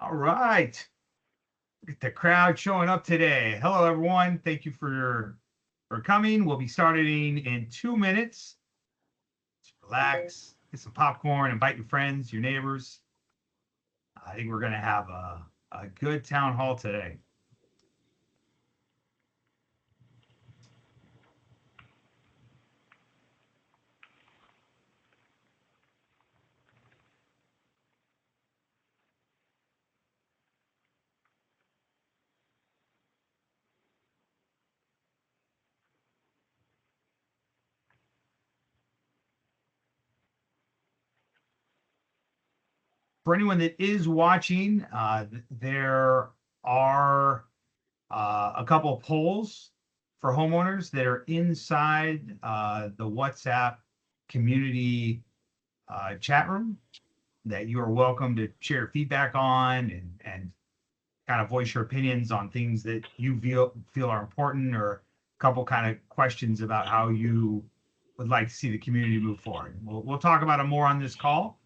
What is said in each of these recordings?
All right. Look at the crowd showing up today. Hello, everyone. Thank you for coming. We'll be starting in 2 minutes. Just relax, get some popcorn, invite your friends, your neighbors. I think we're going to have a good town hall today. For anyone that is watching, there are a couple of polls for homeowners that are inside the WhatsApp community chat room that you are welcome to share feedback on and kind of voice your opinions on things that you feel are important, or a couple kind of questions about how you would like to see the community move forward. We'll talk about it more on this call,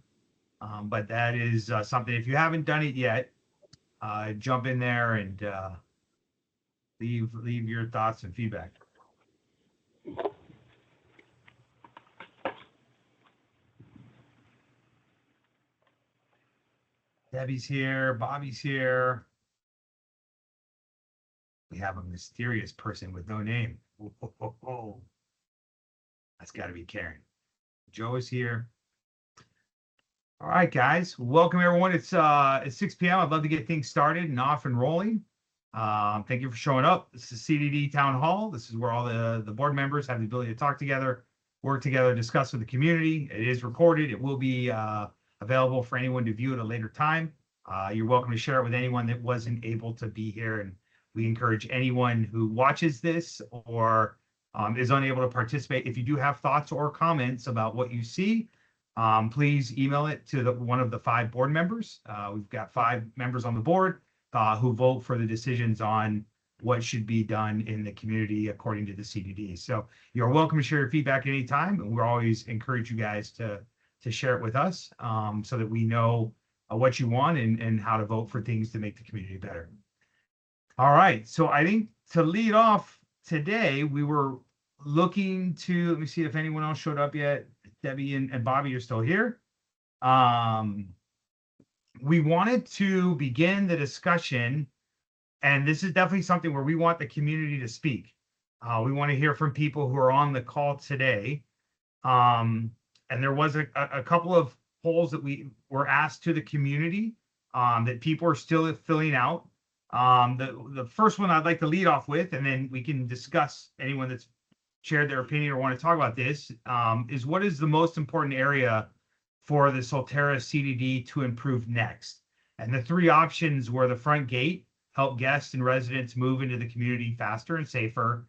but that is something. If you haven't done it yet, jump in there and leave your thoughts and feedback. Debbie's here. Bobby's here. We have a mysterious person with no name. Oh. That's got to be Karen. Joe is here. All right, guys. Welcome, everyone. It's 6 p.m. I'd love to get things started and off and rolling. Thank you for showing up. This is CDD Town Hall. This is where all the board members have the ability to talk together, work together, discuss with the community. It is recorded. It will be available for anyone to view at a later time. You're welcome to share it with anyone that wasn't able to be here. And we encourage anyone who watches this or is unable to participate. If you do have thoughts or comments about what you see, please email it to one of the 5 board members. We've got 5 members on the board who vote for the decisions on what should be done in the community according to the CDD. So you're welcome to share your feedback at any time, and we always encourage you guys to share it with us so that we know what you want and how to vote for things to make the community better. All right, so I think to lead off today, we were looking to, let me see if anyone else showed up yet. Debbie and Bobby are still here. We wanted to begin the discussion, and this is definitely something where we want the community to speak. We want to hear from people who are on the call today. And there was a couple of polls that we were asked to the community that people are still filling out. The first one I'd like to lead off with, and then we can discuss anyone that's shared their opinion or want to talk about this, is what is the most important area for the Solterra CDD to improve next? And the 3 options were the front gate, help guests and residents move into the community faster and safer;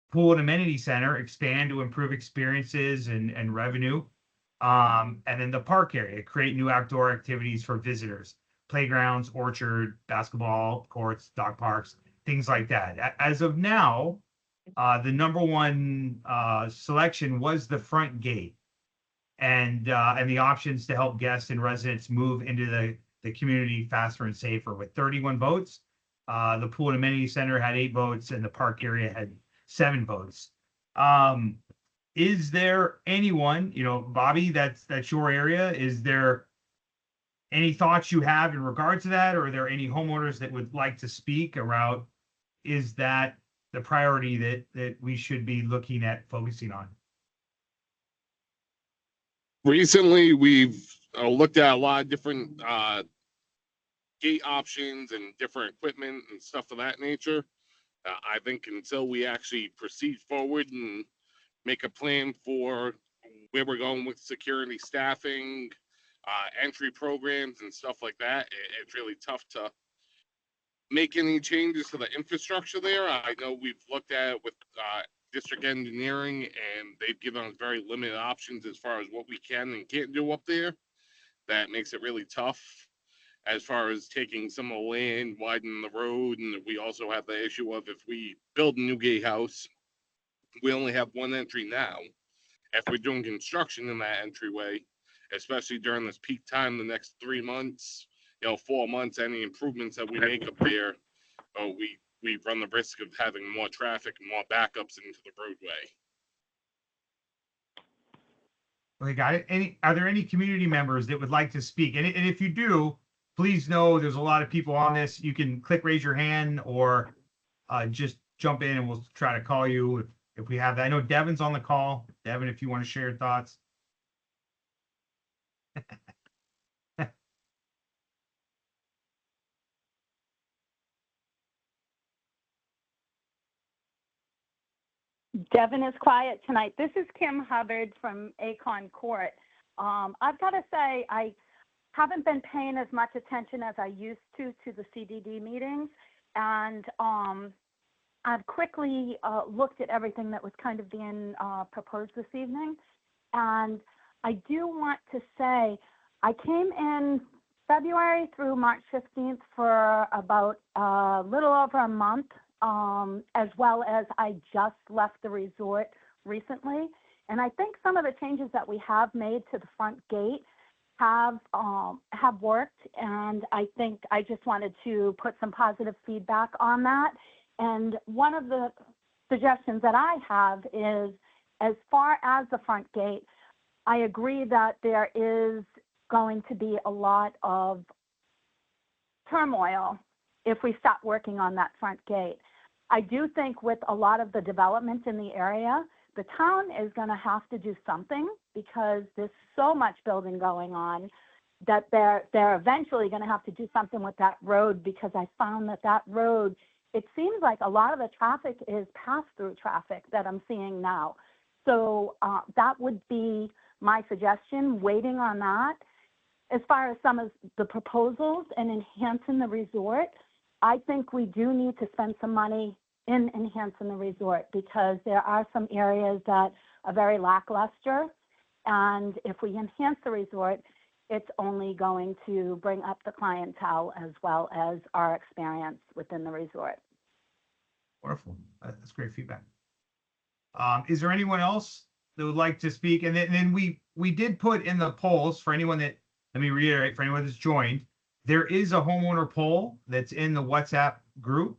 pool and amenity center, expand to improve experiences and revenue; and then the park area, create new outdoor activities for visitors, playgrounds, orchard, basketball courts, dog parks, things like that. As of now, the number one selection was the front gate, and the options to help guests and residents move into the community faster and safer with 31 votes. The pool and amenity center had 8 votes, and the park area had 7 votes. Is there anyone, Bobby, that's your area? Is there any thoughts you have in regard to that, or are there any homeowners that would like to speak around, is that the priority that we should be looking at focusing on? Recently, we've looked at a lot of different gate options and different equipment and stuff of that nature. I think until we actually proceed forward and make a plan for where we're going with security staffing, entry programs and stuff like that, it's really tough to make any changes to the infrastructure there. I know we've looked at it with district engineering, and they've given us very limited options as far as what we can and can't do up there. That makes it really tough as far as taking some of the land, widening the road. And we also have the issue of, if we build a new gatehouse, we only have one entry now. If we're doing construction in that entryway, especially during this peak time, the next 3 months, 4 months, any improvements that we make up there, we run the risk of having more traffic and more backups into the roadway. Okay, got it. Are there any community members that would like to speak? And if you do, please know there's a lot of people on this. You can click raise your hand or just jump in and we'll try to call you if we have that. I know Devin's on the call. Devin, if you want to share your thoughts. Devin is quiet tonight. This is Kim Hubbard from Acorn Court. I've got to say, I haven't been paying as much attention as I used to the CDD meetings. And I've quickly looked at everything that was kind of being proposed this evening. And I do want to say, I came in February through March 15th for about a little over a month. As well as I just left the resort recently. And I think some of the changes that we have made to the front gate have worked. And I think I just wanted to put some positive feedback on that. And one of the suggestions that I have is, as far as the front gate, I agree that there is going to be a lot of turmoil if we stop working on that front gate. I do think with a lot of the development in the area, the town is going to have to do something because there's so much building going on that they're eventually going to have to do something with that road, because I found that road, it seems like a lot of the traffic is pass-through traffic that I'm seeing now. So that would be my suggestion, waiting on that. As far as some of the proposals and enhancing the resort, I think we do need to spend some money in enhancing the resort, because there are some areas that are very lackluster. And if we enhance the resort, it's only going to bring up the clientele as well as our experience within the resort. Wonderful. That's great feedback. Is there anyone else that would like to speak? And then we did put in the polls for anyone that, let me reiterate, for anyone that's joined, there is a homeowner poll that's in the WhatsApp group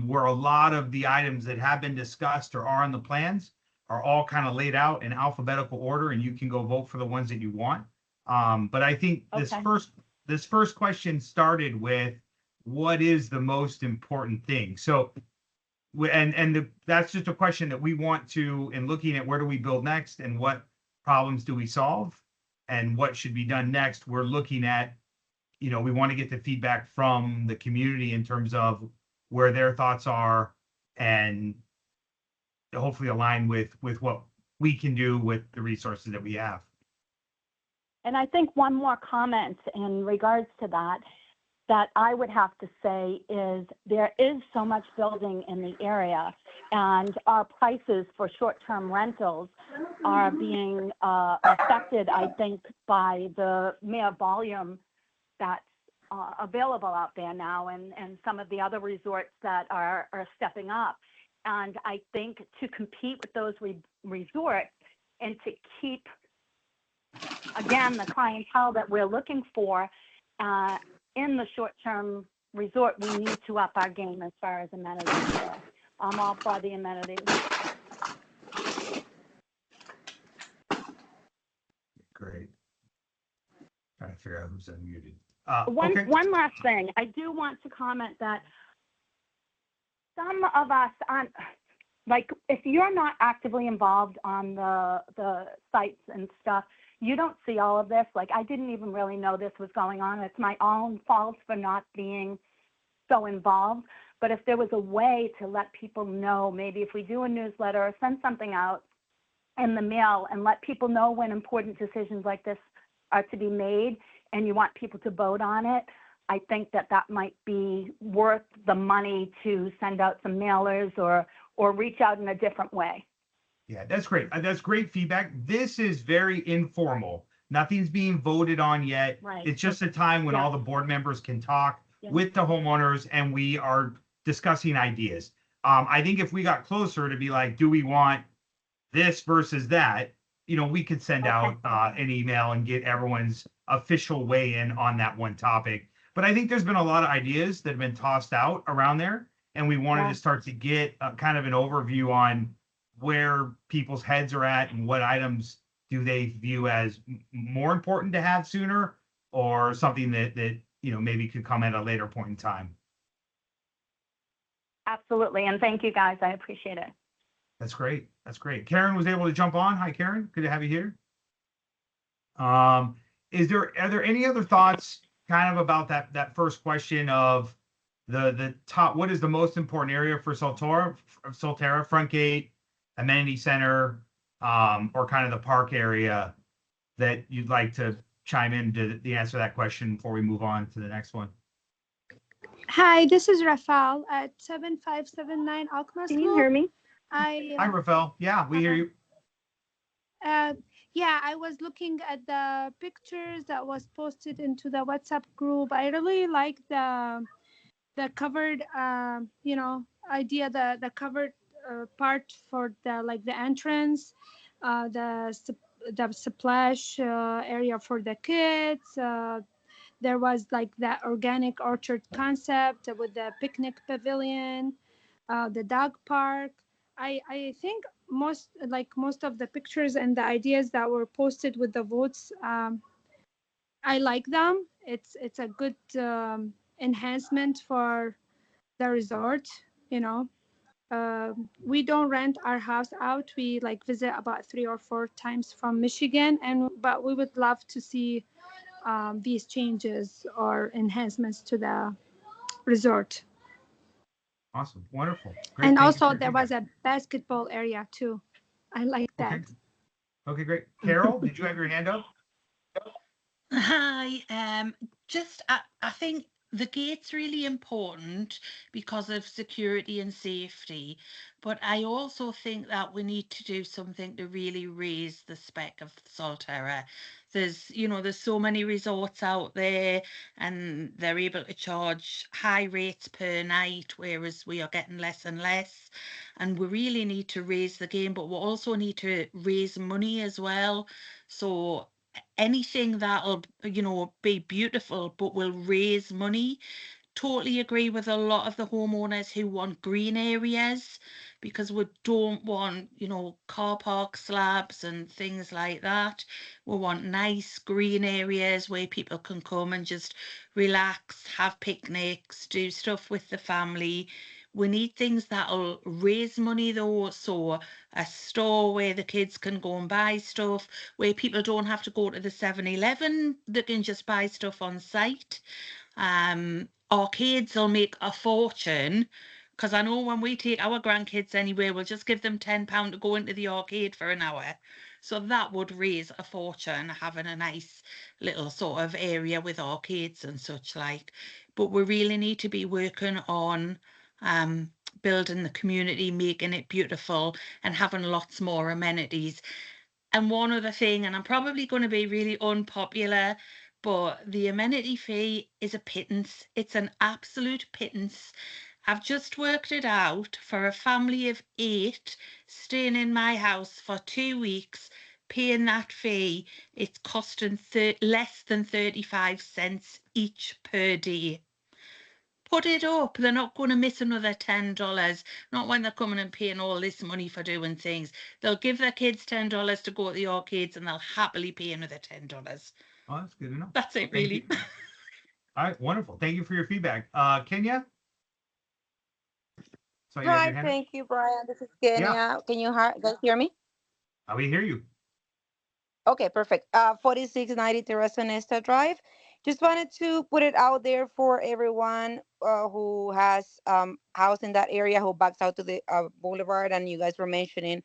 where a lot of the items that have been discussed or are on the plans are all kind of laid out in alphabetical order, and you can go vote for the ones that you want. But I think this first question started with, what is the most important thing? So, that's just a question that we want to, in looking at where do we build next and what problems do we solve and what should be done next, we're looking at, we want to get the feedback from the community in terms of where their thoughts are and hopefully align with what we can do with the resources that we have. And I think one more comment in regards to that I would have to say is there is so much building in the area, and our prices for short-term rentals are being affected, I think, by the mere volume that's available out there now, and some of the other resorts that are stepping up. And I think to compete with those resorts and to keep, again, the clientele that we're looking for in the short-term resort, we need to up our game as far as amenities go. I'm all for the amenities. Great. Trying to figure out who's unmuted. One last thing. I do want to comment that some of us aren't, like, if you're not actively involved on the sites and stuff, you don't see all of this. Like, I didn't even really know this was going on. It's my own fault for not being so involved. But if there was a way to let people know, maybe if we do a newsletter or send something out in the mail and let people know when important decisions like this are to be made and you want people to vote on it, I think that might be worth the money to send out some mailers or reach out in a different way. Yeah, that's great. That's great feedback. This is very informal. Nothing's being voted on yet. Right. It's just a time when all the board members can talk with the homeowners and we are discussing ideas. I think if we got closer to be like, do we want this versus that? we could send out an email and get everyone's official weigh in on that one topic. But I think there's been a lot of ideas that have been tossed out around there, and we wanted to start to get kind of an overview on where people's heads are at and what items do they view as more important to have sooner, or something that maybe could come at a later point in time. Absolutely. And thank you guys. I appreciate it. That's great. That's great. Karen was able to jump on. Hi, Karen. Good to have you here. Are there any other thoughts kind of about that first question of the top, what is the most important area for Solterra, front gate, amenity center, or kind of the park area that you'd like to chime in to the answer to that question before we move on to the next one? Hi, this is Rafael at 7579 Alkmaar Can you School. hear me? Hi, Rafael. Yeah, we hear you. Yeah, I was looking at the pictures that was posted into the WhatsApp group. I really like the covered, idea, the covered part for the entrance, the splash area for the kids. There was that organic orchard concept with the picnic pavilion, the dog park. I think most of the pictures and the ideas that were posted with the votes, I like them. It's a good enhancement for the resort. We don't rent our house out. We visit about 3 or 4 times from Michigan, but we would love to see these changes or enhancements to the resort. Awesome. Wonderful. Great. And Thank you also for your there was feedback. a basketball area too. I like that. Okay, great. Carol, did you have your hand up? Hi, I think the gate's really important because of security and safety, but I also think that we need to do something to really raise the spec of Solterra. There's so many resorts out there and they're able to charge high rates per night, whereas we are getting less and less. And we really need to raise the game, but we also need to raise money as well. So anything that'll be beautiful but will raise money. Totally agree with a lot of the homeowners who want green areas, because we don't want car park slabs and things like that. We want nice green areas where people can come and just relax, have picnics, do stuff with the family. We need things that'll raise money though, so a store where the kids can go and buy stuff, where people don't have to go to the 7-Eleven, they can just buy stuff on site. Arcades will make a fortune, because I know when we take our grandkids anywhere, we'll just give them £10 to go into the arcade for an hour. So that would raise a fortune, having a nice little sort of area with arcades and such like. But we really need to be working on building the community, making it beautiful and having lots more amenities. And one other thing, and I'm probably going to be really unpopular, but the amenity fee is a pittance. It's an absolute pittance. I've just worked it out for a family of 8 staying in my house for 2 weeks, paying that fee. It's costing less than 35 cents each per day. Put it up. They're not going to miss another $10. Not when they're coming and paying all this money for doing things. They'll give their kids $10 to go to the arcades and they'll happily pay another $10. Oh, that's good to know. That's it, Thank really. you. All right, wonderful. Thank you for your feedback. Kenya? So you have Hi, your hand up? thank you, Brian. This is Kenya. Yeah. Can you guys hear me? We hear you. Okay, perfect. 4690 Teresa Nesta Drive. Just wanted to put it out there for everyone who has house in that area, who backs out to the boulevard, and you guys were mentioning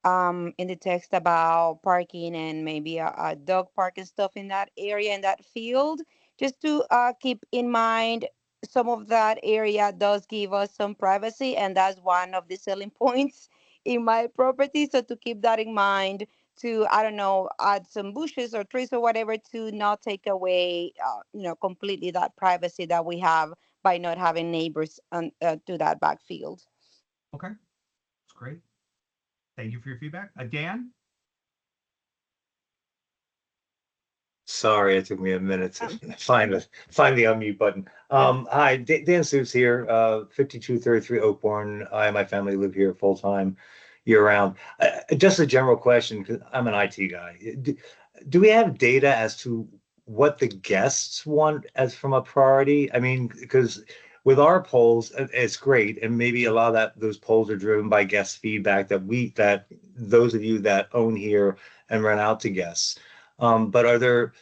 in the text about parking and maybe a dog park and stuff in that area, in that field. Just to keep in mind, some of that area does give us some privacy, and that's one of the selling points in my property. So to keep that in mind, to, I don't know, add some bushes or trees or whatever to not take away, completely that privacy that we have by not having neighbors to that backfield. Okay, that's great. Thank you for your feedback. Dan? sorry, it took me a minute to find the unmute button. Hi, Dan Seuss here, 5233 Oakbourne. I and my family live here full time, year round. Just a general question, because I'm an IT guy. Do we have data as to what the guests want as from a priority? I mean, because with our polls, it's great, and maybe a lot of those polls are driven by guest feedback that those of you that own here and rent out to guests. But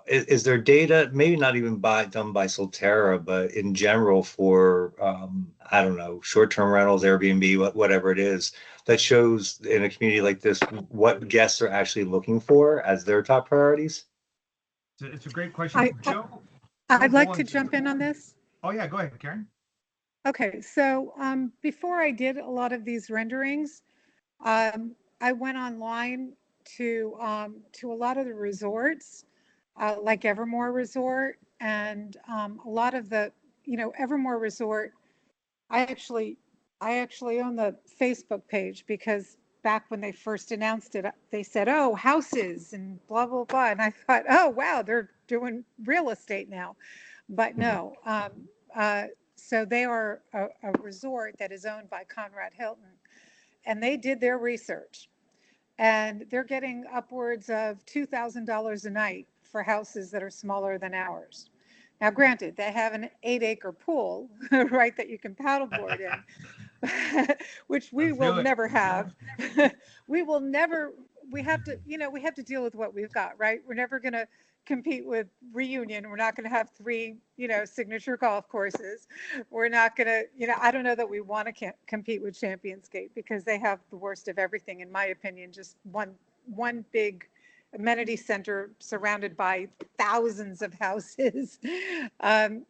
is there data, maybe not even done by Solterra, but in general for I don't know, short-term rentals, Airbnb, whatever it is, that shows in a community like this what guests are actually looking for as their top priorities? It's a great question. I'd like go to on. jump in on this. Oh yeah, go ahead, Karen. Okay, so before I did a lot of these renderings, I went online to a lot of the resorts, like Evermore Resort, and a lot of the, Evermore Resort. I actually own the Facebook page because back when they first announced it, they said, "Oh, houses and blah blah blah," and I thought, "Oh wow, they're doing real estate now," but no. So they are a resort that is owned by Conrad Hilton, and they did their research, and they're getting upwards of $2,000 a night for houses that are smaller than ours. Now, granted, they have an 8-acre pool, right, that you can paddleboard in, which we will never have. We will never. We have to, we have to deal with what we've got, right? We're never going to compete with Reunion. We're not going to have 3, signature golf courses. We're not going to, I don't know that we want to compete with Champions Gate because they have the worst of everything, in my opinion. Just one big amenity center surrounded by thousands of houses. And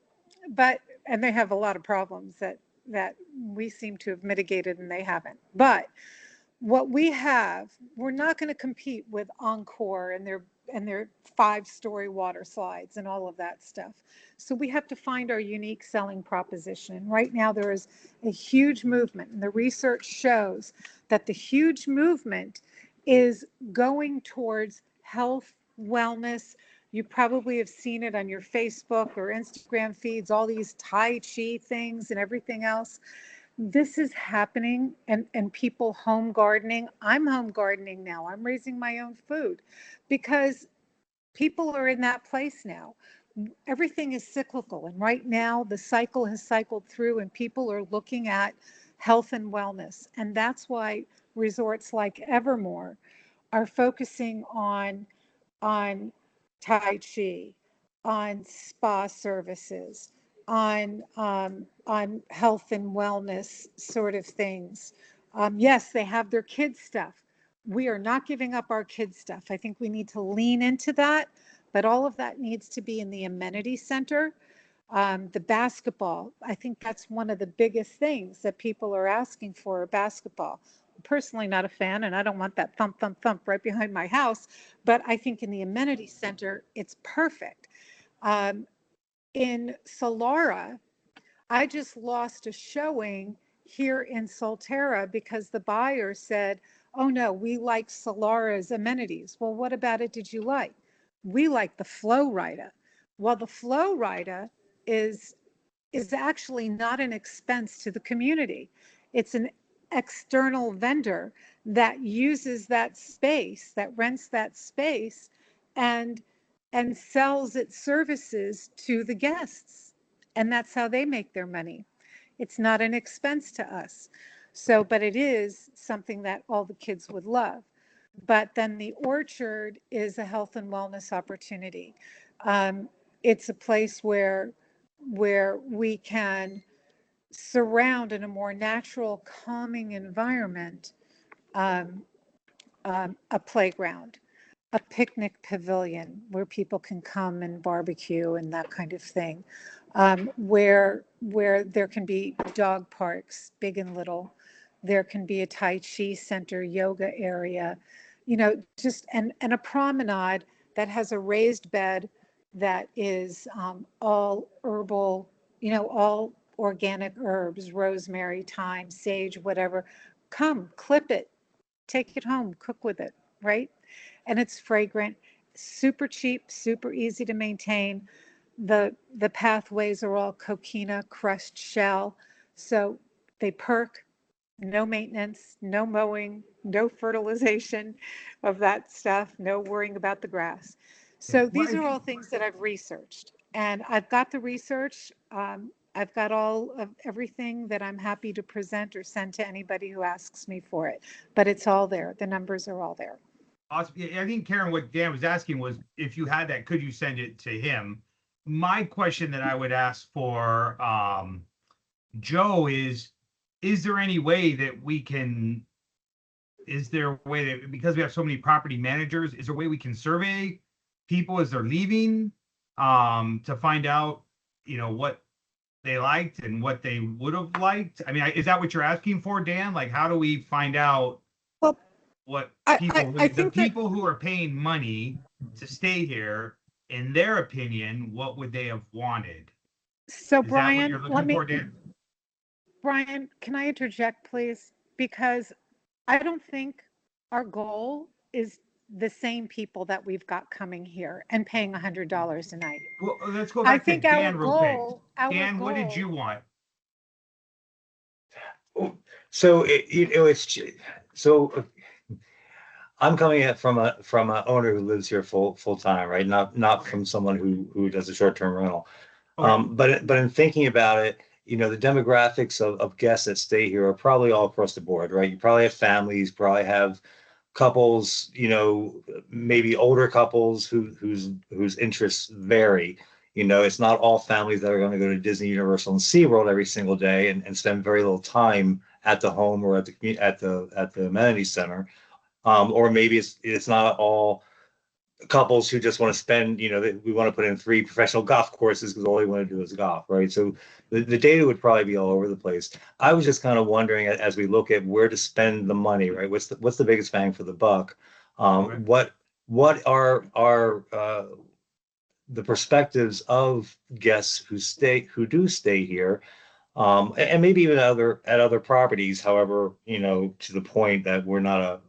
they have a lot of problems that we seem to have mitigated and they haven't. But what we have, we're not going to compete with Encore and their 5-story water slides and all of that stuff. So we have to find our unique selling proposition. And right now there is a huge movement, and the research shows that the huge movement is going towards health, wellness. You probably have seen it on your Facebook or Instagram feeds, all these Tai Chi things and everything else. This is happening, and people home gardening. I'm home gardening now. I'm raising my own food because people are in that place now. Everything is cyclical, and right now the cycle has cycled through and people are looking at health and wellness. And that's why resorts like Evermore are focusing on Tai Chi, on spa services, on health and wellness sort of things. Yes, they have their kids stuff. We are not giving up our kids stuff. I think we need to lean into that, but all of that needs to be in the amenity center. The basketball, I think that's one of the biggest things that people are asking for, basketball. I'm personally not a fan, and I don't want that thump, thump, thump right behind my house, but I think in the amenity center, it's perfect. In Solara, I just lost a showing here in Solterra because the buyer said, "Oh no, we like Solara's amenities." Well, what about it did you like? We like the Flow Rida. Well, the Flow Rida is actually not an expense to the community. It's an external vendor that uses that space, that rents that space, and sells its services to the guests. And that's how they make their money. It's not an expense to us. So, but it is something that all the kids would love. But then the orchard is a health and wellness opportunity. It's a place where we can surround in a more natural, calming environment, a playground, a picnic pavilion where people can come and barbecue and that kind of thing, where there can be dog parks, big and little. There can be a Tai Chi center, yoga area, just and a promenade that has a raised bed that is all herbal, all organic herbs, rosemary, thyme, sage, whatever. Come, clip it, take it home, cook with it, right? And it's fragrant. super cheap, super easy to maintain. The pathways are all coquina crushed shell, so they perk. No maintenance, no mowing, no fertilization of that stuff, no worrying about the grass. Yeah. So Well, these are all things that I've researched, and I've got the research. I've got all of everything that I'm happy to present or send to anybody who asks me for it. But it's all there. The numbers are all there. awesome. Yeah, I think Karen, what Dan was asking was if you had that, could you send it to him? My question that I would ask for Joe is there any way that we can, is there a way that, because we have so many property managers, is there a way we can survey people as they're leaving to find out, what they liked and what they would have liked? I mean, is that what you're asking for, Dan? Like, how do we find out Well, what I people, I the think that people who are paying money to stay here, in their opinion, what would they have wanted? so. Is that what Brian, you're let looking me, for, Dan? Brian, can I interject, please? Because I don't think our goal is the same people that we've got coming here and paying $100 a night. Well, let's go I back to think our Dan real quick. our Dan, what did goal, you want? So so I'm coming at from a owner who lives here full time, right? Not from someone who does a short term rental. Okay. But in thinking about it, the demographics of guests that stay here are probably all across the board, right? You probably have families, probably have couples, maybe older couples whose interests vary. It's not all families that are going to go to Disney, Universal, and SeaWorld every single day and spend very little time at the home or at the amenity center. Or maybe it's not all couples who just want to spend, we want to put in 3 professional golf courses because all they want to do is golf, right? So the data would probably be all over the place. I was just kind of wondering as we look at where to spend the money, right? What's the biggest bang for the buck? Okay. What are the perspectives of guests who do stay here, and maybe even at other properties. However, to the point that we're not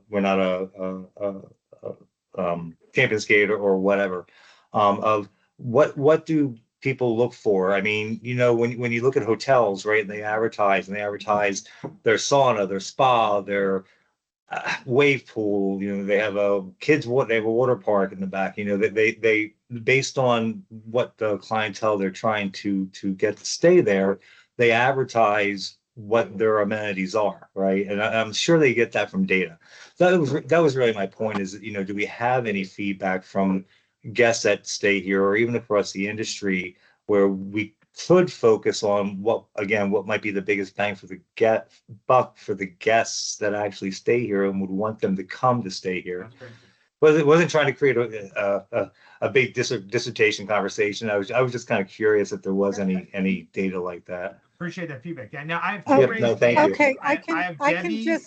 a Champions Gate or whatever, of what do people look for? I mean, when you look at hotels, right, and they advertise their sauna, their spa, their wave pool, they have they have a water park in the back, they based on what the clientele they're trying to get to stay there, they advertise what their amenities are, right? And I'm sure they get that from data. That was really my point is, do we have any feedback from guests that stay here or even across the industry where we could focus on what might be the biggest bang for the buck for the guests that actually stay here and would want them to come to stay here. That's great. Wasn't trying to create a big dissertation conversation. I was just kind of curious if there was any data like that. Appreciate that feedback. Yeah. Now I have Oh, two Yep, raised no, thank you. hands. okay, I have Debbie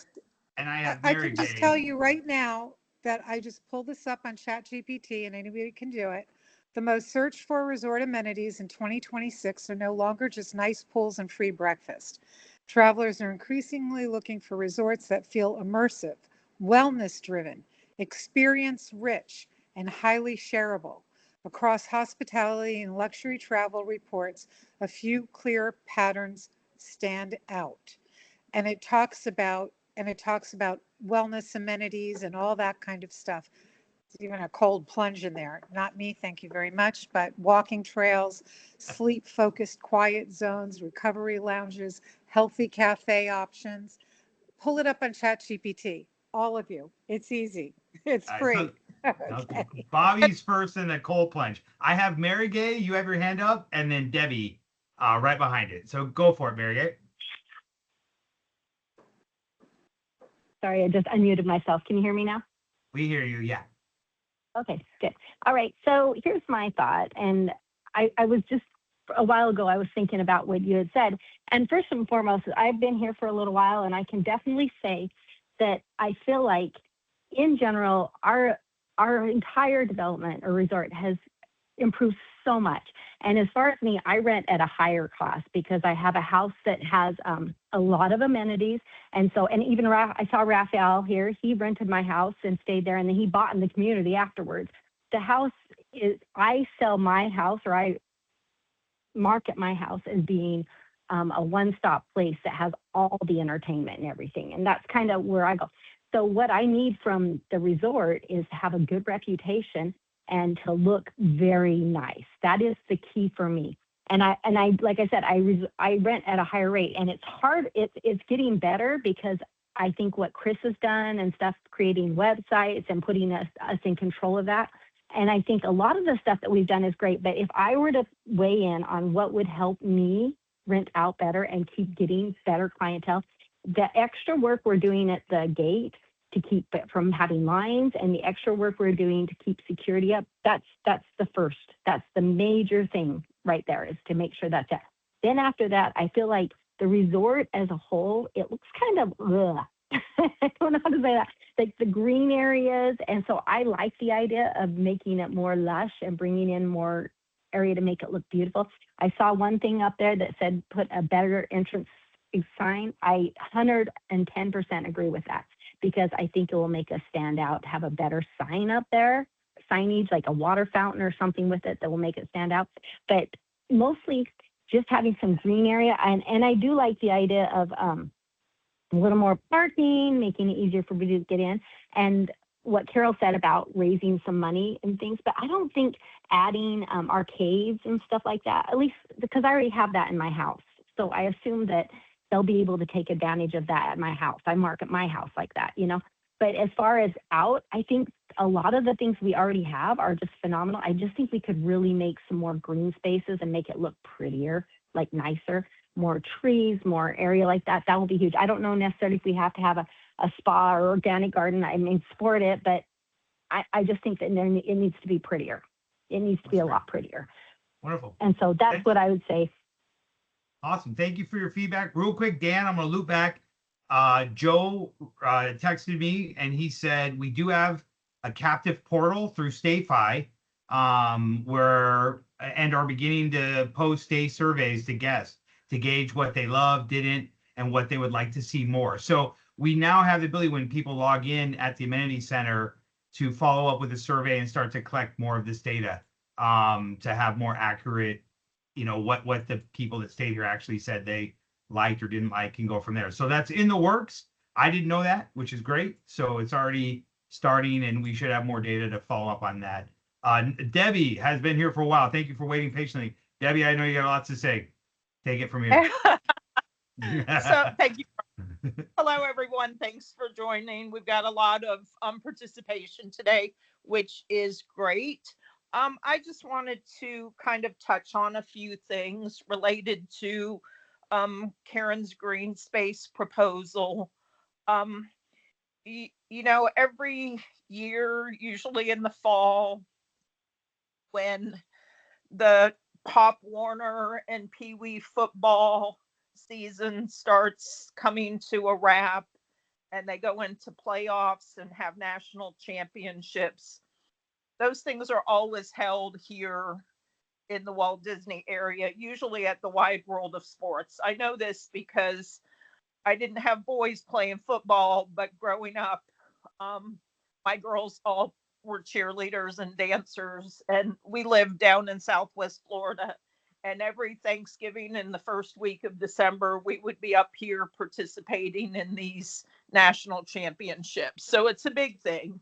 and I have I Mary can just Gay. tell you right now that I just pulled this up on ChatGPT and anybody can do it. The most searched for resort amenities in 2026 are no longer just nice pools and free breakfast. Travelers are increasingly looking for resorts that feel immersive, wellness driven, experience rich, and highly shareable. Across hospitality and luxury travel reports, a few clear patterns stand out. And it talks about wellness amenities and all that kind of stuff. There's even a cold plunge in there. Not me, thank you very much, but walking trails, sleep focused quiet zones, recovery lounges, healthy cafe options. Pull it up on ChatGPT, all of you. It's easy. It's free. Okay. Okay. Bobby's first in the cold plunge. I have Mary Gay. You have your hand up, and then Debbie right behind it. So go for it, Mary Gay. Sorry, I just unmuted myself. Can you hear me now? We hear you. Yeah. Okay, good. All right, so here's my thought. And I was just, a while ago, I was thinking about what you had said. And first and foremost, I've been here for a little while, and I can definitely say that I feel like, in general, our entire development or resort has improved so much. And as far as me, I rent at a higher cost because I have a house that has a lot of amenities. And so, and even I saw Raphael here, he rented my house and stayed there, and then he bought in the community afterwards. the house is, I sell my house, or I market my house as being a one-stop place that has all the entertainment and everything. And that's kind of where I go. So what I need from the resort is to have a good reputation and to look very nice. That is the key for me. And I, like I said, I rent at a higher rate, and it's hard. It's getting better because I think what Chris has done and stuff, creating websites and putting us in control of that. And I think a lot of the stuff that we've done is great. But if I were to weigh in on what would help me rent out better and keep getting better clientele, the extra work we're doing at the gate to keep it from having lines, and the extra work we're doing to keep security up, that's the major thing right there, is to make sure that's it. Then after that, I feel like the resort as a whole, it looks kind of, I don't know how to say that, like the green areas. And so I like the idea of making it more lush and bringing in more area to make it look beautiful. I saw one thing up there that said put a better entrance sign. I 110% agree with that, because I think it will make us stand out, have a better sign up there, signage like a water fountain or something with it that will make it stand out. But mostly just having some green area. And I do like the idea of a little more parking, making it easier for people to get in. And what Carol said about raising some money and things, but I don't think adding arcades and stuff like that, at least because I already have that in my house. So I assume that they'll be able to take advantage of that at my house. I market my house like that, you know. But as far as out, I think a lot of the things we already have are just phenomenal. I just think we could really make some more green spaces and make it look prettier, like nicer, more trees, more area like that. That will be huge. I don't know necessarily if we have to have a spa or organic garden. I mean, support it, but I just think that it needs to be prettier. It needs to be a lot prettier. Wonderful. And so that's what I would say. Awesome. Thank you for your feedback. Real quick, Dan, I'm going to loop back. Joe texted me and he said, we do have a captive portal through StayFi and are beginning to post stay surveys to guests to gauge what they love, didn't, and what they would like to see more. So we now have the ability, when people log in at the amenity center, to follow up with a survey and start to collect more of this data to have more accurate, you know, what the people that stayed here actually said they liked or didn't like, and go from there. So that's in the works. I didn't know that, which is great. So it's already starting, and we should have more data to follow up on that. Debbie has been here for a while. Thank you for waiting patiently. Debbie, I know you got lots to say. Take it from here. So thank you. Hello, everyone. Thanks for joining. We've got a lot of participation today, which is great. I just wanted to kind of touch on a few things related to Karen's green space proposal. You know, every year, usually in the fall, when the Pop Warner and Pee Wee football season starts coming to a wrap, and they go into playoffs and have national championships, those things are always held here in the Walt Disney area, usually at the Wide World of Sports. I know this because I didn't have boys playing football, but growing up, my girls all were cheerleaders and dancers, and we lived down in Southwest Florida. And every Thanksgiving in the first week of December, we would be up here participating in these national championships. So it's a big thing.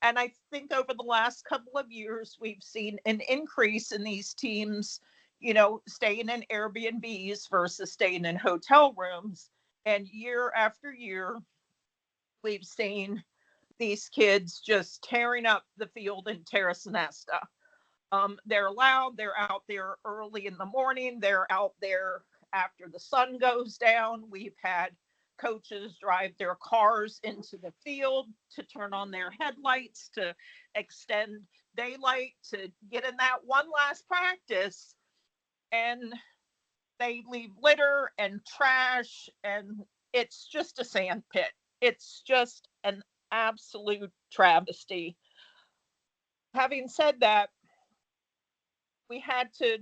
And I think over the last couple of years, we've seen an increase in these teams, you know, staying in Airbnbs versus staying in hotel rooms. And year after year, we've seen these kids just tearing up the field in Terra Sonesta. They're loud. They're out there early in the morning. They're out there after the sun goes down. We've had coaches drive their cars into the field to turn on their headlights to extend daylight to get in that one last practice. And they leave litter and trash, and it's just a sand pit. It's just an absolute travesty. Having said that, we had to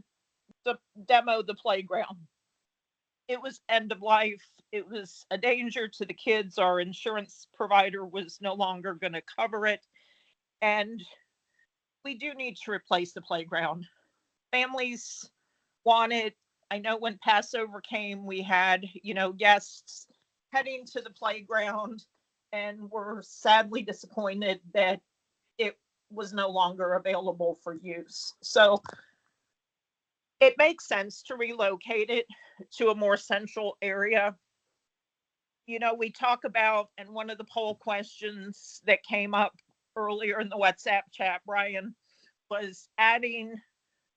demo the playground. It was end of life. It was a danger to the kids. Our insurance provider was no longer going to cover it. And we do need to replace the playground. Families want it. I know when Passover came, we had, guests heading to the playground and were sadly disappointed that it was no longer available for use. So it makes sense to relocate it to a more central area. We talk about, and one of the poll questions that came up earlier in the WhatsApp chat, Brian, was adding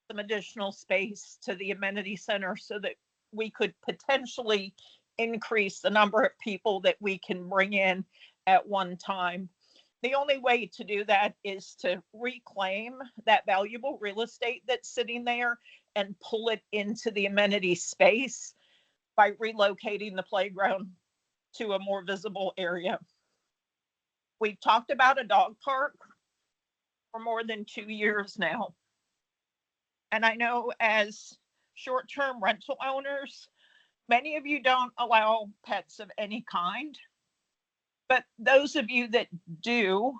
some additional space to the amenity center so that we could potentially increase the number of people that we can bring in at one time. The only way to do that is to reclaim that valuable real estate that's sitting there and pull it into the amenity space by relocating the playground to a more visible area. We've talked about a dog park for more than 2 years now. And I know as short-term rental owners, many of you don't allow pets of any kind. But those of you that do,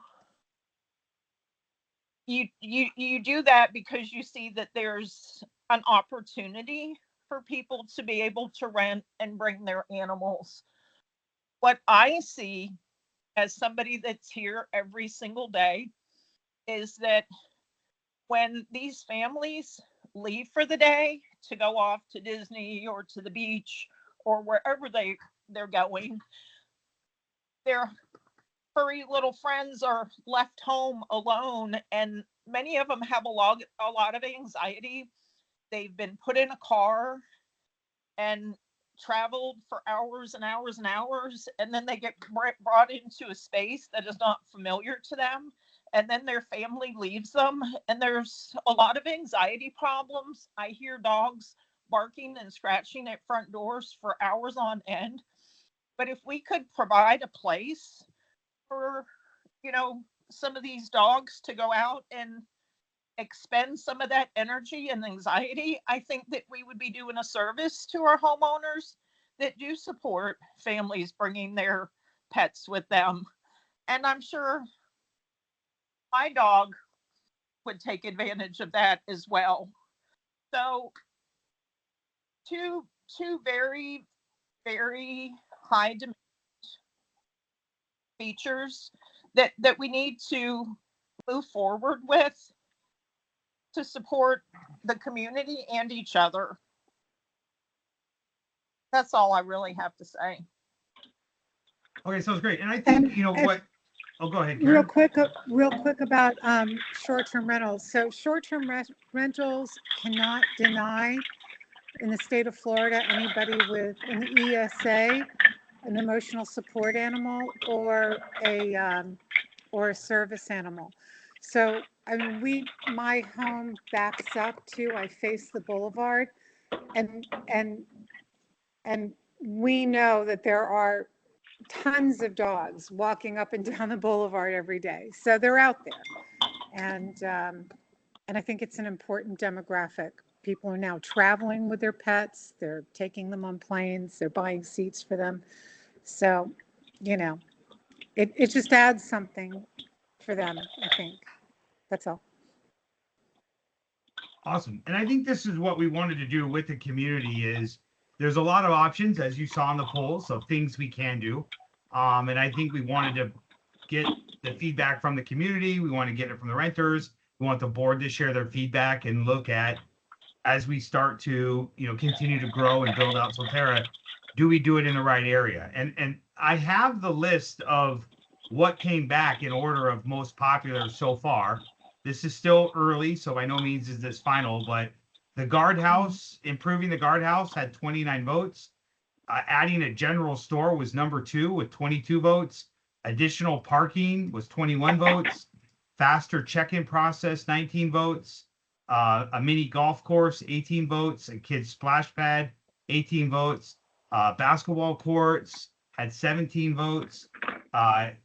you do that because you see that there's an opportunity for people to be able to rent and bring their animals. What I see as somebody that's here every single day is that when these families leave for the day to go off to Disney or to the beach or wherever they're going, their furry little friends are left home alone, and many of them have a lot of anxiety. They've been put in a car and traveled for hours and hours and hours, and then they get brought into a space that is not familiar to them, and then their family leaves them, and there's a lot of anxiety problems. I hear dogs barking and scratching at front doors for hours on end. But if we could provide a place for, some of these dogs to go out and expend some of that energy and anxiety, I think that we would be doing a service to our homeowners that do support families bringing their pets with them. And I'm sure my dog would take advantage of that as well. So two very, very high demand features that we need to move forward with to support the community and each other. That's all I really have to say. Okay, sounds great. And I think, oh, go ahead, Karen. Real quick about short-term rentals. So short-term rentals cannot deny in the state of Florida anybody with an ESA, an emotional support animal, or a service animal. So my home backs up to, I face the boulevard, and we know that there are tons of dogs walking up and down the boulevard every day. So they're out there, and I think it's an important demographic. People are now traveling with their pets. They're taking them on planes. They're buying seats for them. So, it just adds something for them, I think. That's all. Awesome. And I think this is what we wanted to do with the community is there's a lot of options, as you saw in the polls, of things we can do. And I think we wanted to get the feedback from the community. We want to get it from the renters. We want the board to share their feedback and look at, as we start to, continue to grow and build out Solterra, do we do it in the right area? And I have the list of what came back in order of most popular so far. This is still early, so by no means is this final, but the guardhouse, improving the guardhouse had 29 votes. Adding a general store was number 2 with 22 votes. Additional parking was 21 votes. Faster check-in process, 19 votes. A mini golf course, 18 votes. A kids splash pad, 18 votes. Basketball courts had 17 votes.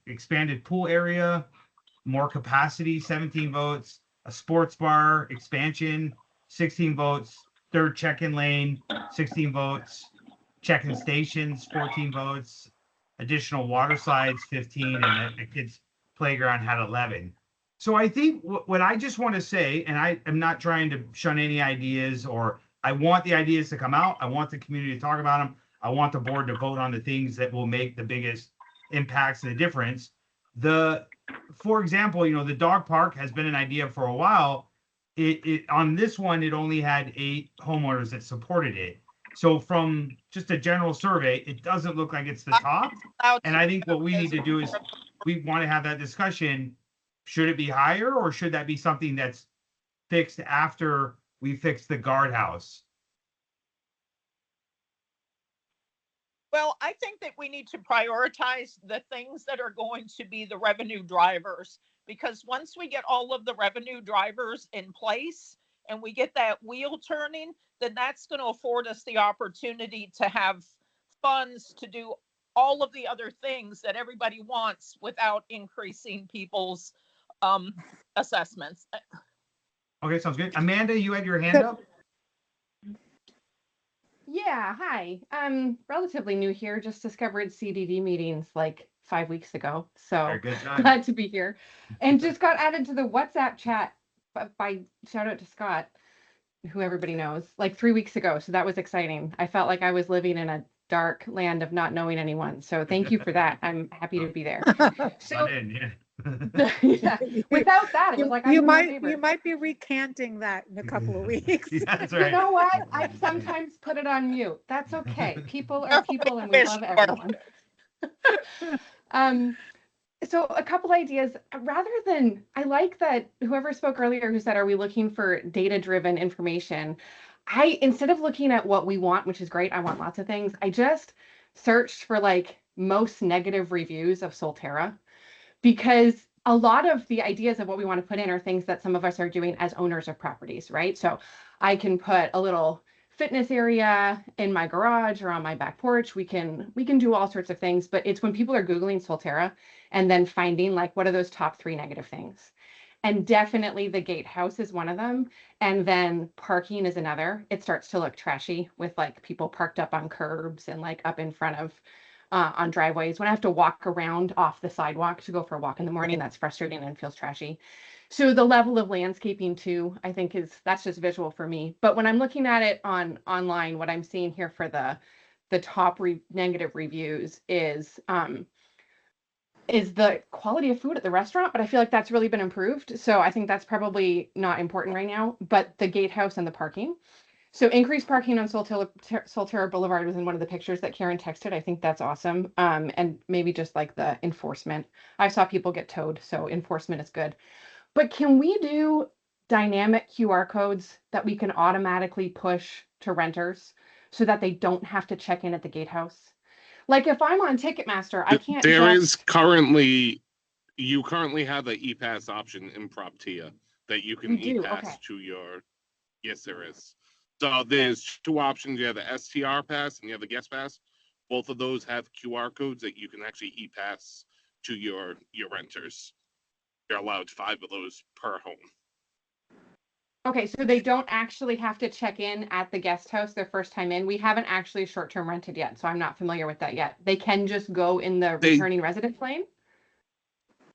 Expanded pool area, more capacity, 17 votes. A sports bar expansion, 16 votes. Third check-in lane, 16 votes. Check-in stations, 14 votes. Additional water slides, 15, and a kids playground had 11. So I think what I just want to say, and I am not trying to shun any ideas, or I want the ideas to come out. I want the community to talk about them. I want the board to vote on the things that will make the biggest impacts and the difference. For example, the dog park has been an idea for a while. It on this one, it only had 8 homeowners that supported it. So from just a general survey, it doesn't look like it's the top. And I think what we need to do is we want to have that discussion. Should it be higher, or should that be something that's fixed after we fix the guardhouse? Well, I think that we need to prioritize the things that are going to be the revenue drivers, because once we get all of the revenue drivers in place and we get that wheel turning, then that's going to afford us the opportunity to have funds to do all of the other things that everybody wants without increasing people's assessments. Okay, sounds good. Amanda, you had your hand up? Yeah, hi. I'm relatively new here, just discovered CDD meetings like 5 weeks ago. So Very good time. glad to be here. And just got added to the WhatsApp chat by shout out to Scott, who everybody knows, like 3 weeks ago. So that was exciting. I felt like I was living in a dark land of not knowing anyone. So thank you for that. I'm happy to be there. So Yeah. yeah, without that, it was like you I'm your might be recanting that in a couple of weeks. Yeah, that's You right. know what? I sometimes put it on mute. That's okay. People are people and we love everyone. So a couple ideas, rather than, I like that whoever spoke earlier who said, are we looking for data-driven information? Instead of looking at what we want, which is great, I want lots of things, I just searched for like most negative reviews of Solterra, because a lot of the ideas of what we want to put in are things that some of us are doing as owners of properties, right? So I can put a little fitness area in my garage or on my back porch. We can do all sorts of things, but it's when people are Googling Solterra and then finding like, what are those top 3 negative things? And definitely the gatehouse is one of them. And then parking is another. It starts to look trashy with like people parked up on curbs and like up in front of on driveways. When I have to walk around off the sidewalk to go for a walk in the morning, that's frustrating and feels trashy. So the level of landscaping too, I think that's just visual for me. But when I'm looking at it online, what I'm seeing here for the top negative reviews is the quality of food at the restaurant, but I feel like that's really been improved. So I think that's probably not important right now, but the gatehouse and the parking. So increased parking on Solterra Boulevard was in one of the pictures that Karen texted. I think that's awesome. And maybe just like the enforcement. I saw people get towed, so enforcement is good. But can we do dynamic QR codes that we can automatically push to renters so that they don't have to check in at the gatehouse? Like if I'm on Ticketmaster, I can't There just... is currently, you currently have the e-pass option in PropTIA that you can e-pass okay. to your, yes, there is. So there's 2 options. You have the STR pass and you have the guest pass. Both of those have QR codes that you can actually e-pass to your renters. You're allowed 5 of those per home. Okay, so they don't actually have to check in at the guest house their first time in. We haven't actually short-term rented yet, so I'm not familiar with that yet. They can just go in the returning residence lane?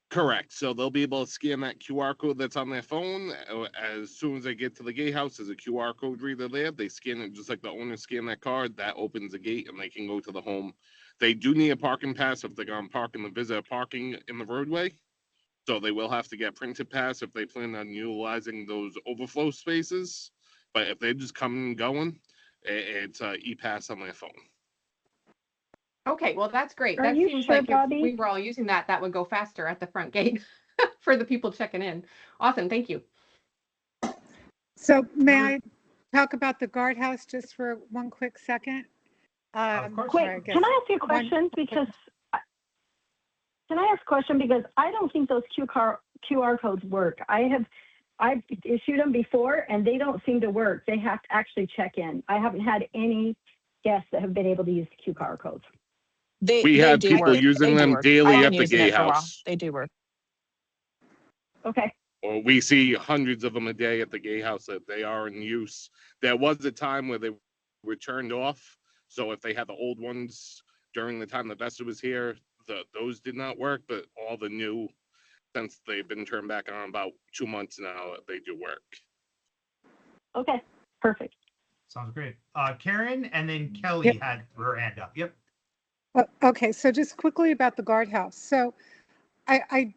Correct. So they'll be able to scan that QR code that's on their phone. As soon as they get to the gatehouse, there's a QR code reader there. They scan it just like the owner scan that card. That opens the gate and they can go to the home. They do need a parking pass if they're going to park in the visitor parking in the roadway. So they will have to get printed pass if they plan on utilizing those overflow spaces. But if they just come and going, it's e-pass on their phone. Okay, well, that's great. Are That you seems sure, like if Bobby? we were all using that, that would go faster at the front gate for the people checking in. Awesome, thank you. So may I talk about the guardhouse just for one quick second? Of course. Wait, can I ask you a question? Can I ask a question? Because I don't think those QR codes work. I've issued them before and they don't seem to work. They have to actually check in. I haven't had any guests that have been able to use the QR codes. We have people using them daily at the gatehouse. They do work. Okay. Or we see hundreds of them a day at the gatehouse that they are in use. There was a time where they were turned off. So if they had the old ones during the time the Vesta was here, those did not work, but all the new since they've been turned back on about 2 months now, they do work. Okay, perfect. Sounds great. Karen and then Kelly Yep. had her hand up. Yep. Okay, so just quickly about the guardhouse. So I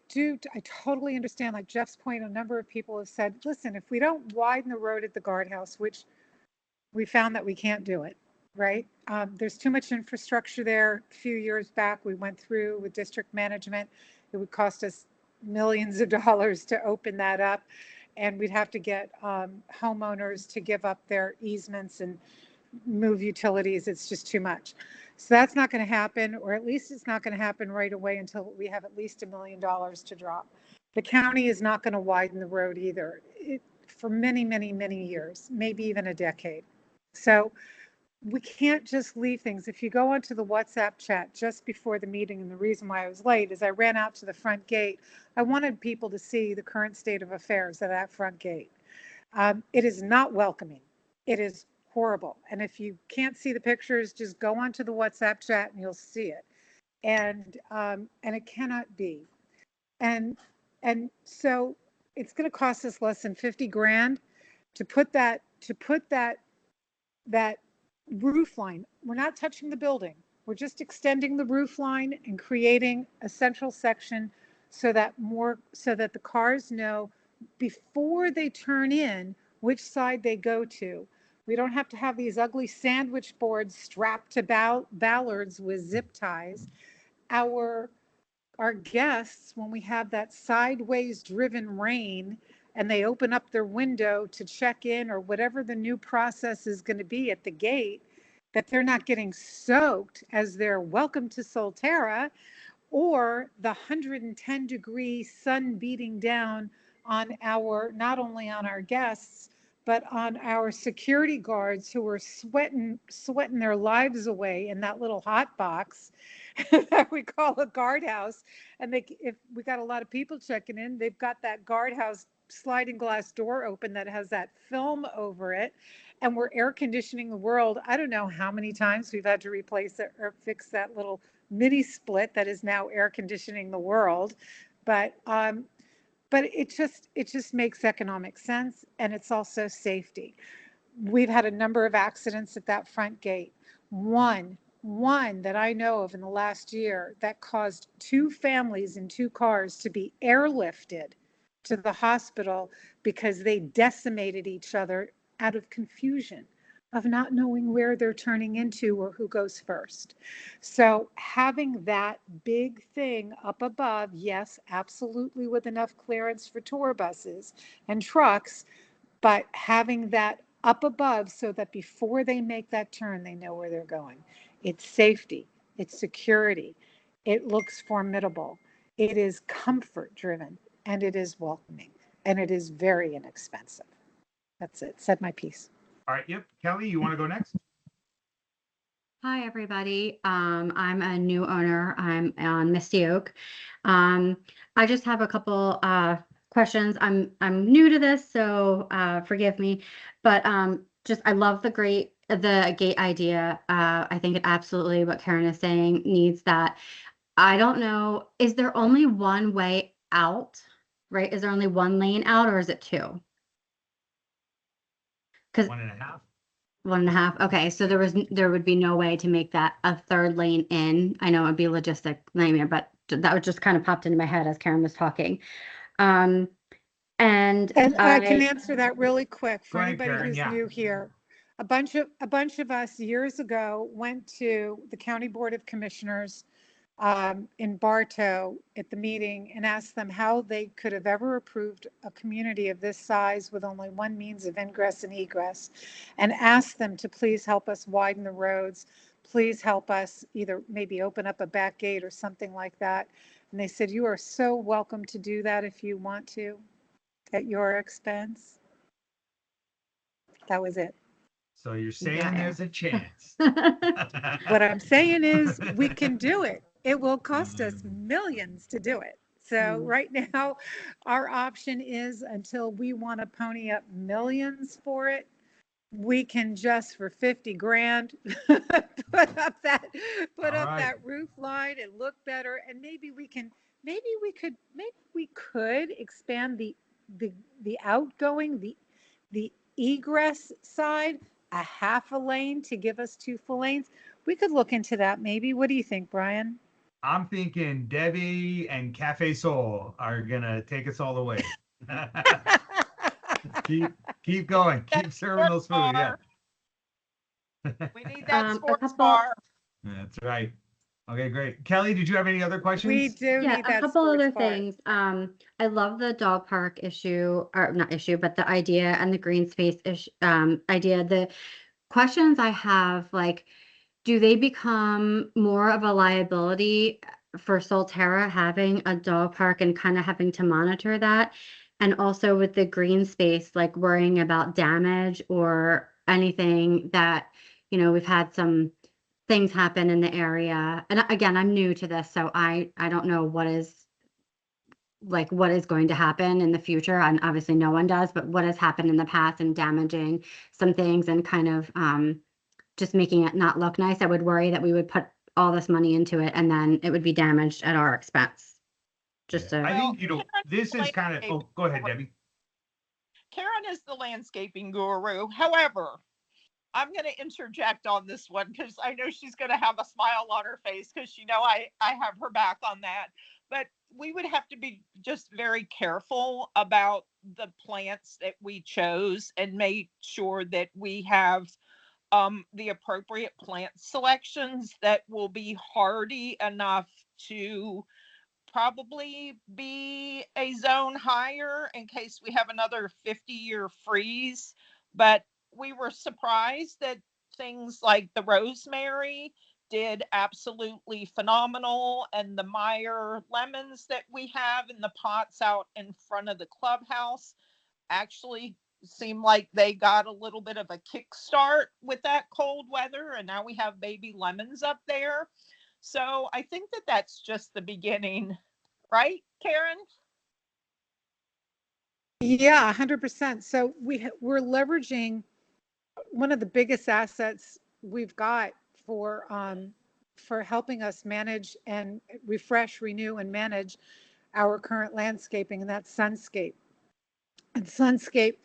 totally understand, like Jeff's point, a number of people have said, listen, if we don't widen the road at the guardhouse, which we found that we can't do it, right? There's too much infrastructure there. A few years back, we went through with district management. It would cost us millions of dollars to open that up. And we'd have to get homeowners to give up their easements and move utilities. It's just too much. So that's not going to happen, or at least it's not going to happen right away until we have at least $1 million to drop. The county is not going to widen the road either for many, many, many years, maybe even a decade. So we can't just leave things. If you go onto the WhatsApp chat just before the meeting, and the reason why I was late is I ran out to the front gate. I wanted people to see the current state of affairs at that front gate. It is not welcoming. It is horrible. And if you can't see the pictures, just go onto the WhatsApp chat and you'll see it. And it cannot be. And so it's going to cost us less than 50 grand to put that roof line. We're not touching the building. We're just extending the roof line and creating a central section so that the cars know before they turn in which side they go to. We don't have to have these ugly sandwich boards strapped to ballards with zip ties. Our guests, when we have that sideways driven rain and they open up their window to check in or whatever the new process is going to be at the gate, that they're not getting soaked as they're welcome to Solterra, or the 110-degree sun beating down on not only on our guests, but on our security guards who are sweating their lives away in that little hot box that we call a guardhouse. And if we got a lot of people checking in, they've got that guardhouse sliding glass door open that has that film over it. And we're air conditioning the world. I don't know how many times we've had to replace it or fix that little mini split that is now air conditioning the world. But it just makes economic sense, and it's also safety. We've had a number of accidents at that front gate. One that I know of in the last year that caused 2 families in 2 cars to be airlifted to the hospital because they decimated each other out of confusion of not knowing where they're turning into or who goes first. So having that big thing up above, yes, absolutely, with enough clearance for tour buses and trucks, but having that up above so that before they make that turn, they know where they're going. It's safety, it's security, it looks formidable, it is comfort driven, and it is welcoming, and it is very inexpensive. That's it. Said my piece. All right. Yep. Kelly, you want to go next? Hi, everybody. I'm a new owner. I'm on Misty Oak. I just have a couple questions. I'm new to this, so forgive me. But I love the gate idea. I think it absolutely, what Karen is saying, needs that. I don't know, is there only one way out, right? Is there only one lane out, or is it 2? Because 1.5. 1.5. Okay, so there would be no way to make that a 3rd lane in. I know it'd be a logistic nightmare, but that was just kind of popped into my head as Karen was talking. And I can answer that really quick for Go ahead, anybody Karen. who's Yeah. new here. A bunch of us years ago went to the County Board of Commissioners in Bartow at the meeting and asked them how they could have ever approved a community of this size with only one means of ingress and egress, and asked them to please help us widen the roads, please help us either maybe open up a back gate or something like that. And they said, you are so welcome to do that if you want to, at your expense. That was it. So you're saying there's a chance. What I'm saying is we can do it. It will cost us millions to do it. So right now, our option is, until we want to pony up millions for it, we can just for 50 grand put up that roof line and look better. And maybe we can maybe we could expand the outgoing, the egress side, a half a lane to give us 2 full lanes. We could look into that maybe. What do you think, Brian? I'm thinking Debbie and Cafe Soul are gonna take us all the way. Keep going. Keep serving those food. Yeah. We need that A sports couple, bar. That's right. Okay, great. Kelly, did you have any other questions? We do yeah, need a that couple sports other bar. things. I love the dog park issue, or not issue, but the idea and the green space idea. The questions I have, like, do they become more of a liability for Solterra having a dog park and kind of having to monitor that? And also with the green space, like worrying about damage or anything that, we've had some things happen in the area. And again, I'm new to this, so I don't know what is going to happen in the future. And obviously no one does, but what has happened in the past and damaging some things and kind of just making it not look nice. I would worry that we would put all this money into it and then it would be damaged at our expense. Just I to, think, Karen's this the is kind of, landscape go ahead, guru. Debbie. Karen is the landscaping guru. However, I'm going to interject on this one because I know she's going to have a smile on her face because I have her back on that. But we would have to be just very careful about the plants that we chose and make sure that we have the appropriate plant selections that will be hardy enough to probably be a zone higher in case we have another 50-year freeze. But we were surprised that things like the rosemary did absolutely phenomenal, and the Meyer lemons that we have in the pots out in front of the clubhouse actually seem like they got a little bit of a kickstart with that cold weather, and now we have baby lemons up there. So I think that that's just the beginning, right, Karen? Yeah, 100%. So we're leveraging one of the biggest assets we've got for helping us manage and refresh, renew, and manage our current landscaping, and that's Sunscape. And Sunscape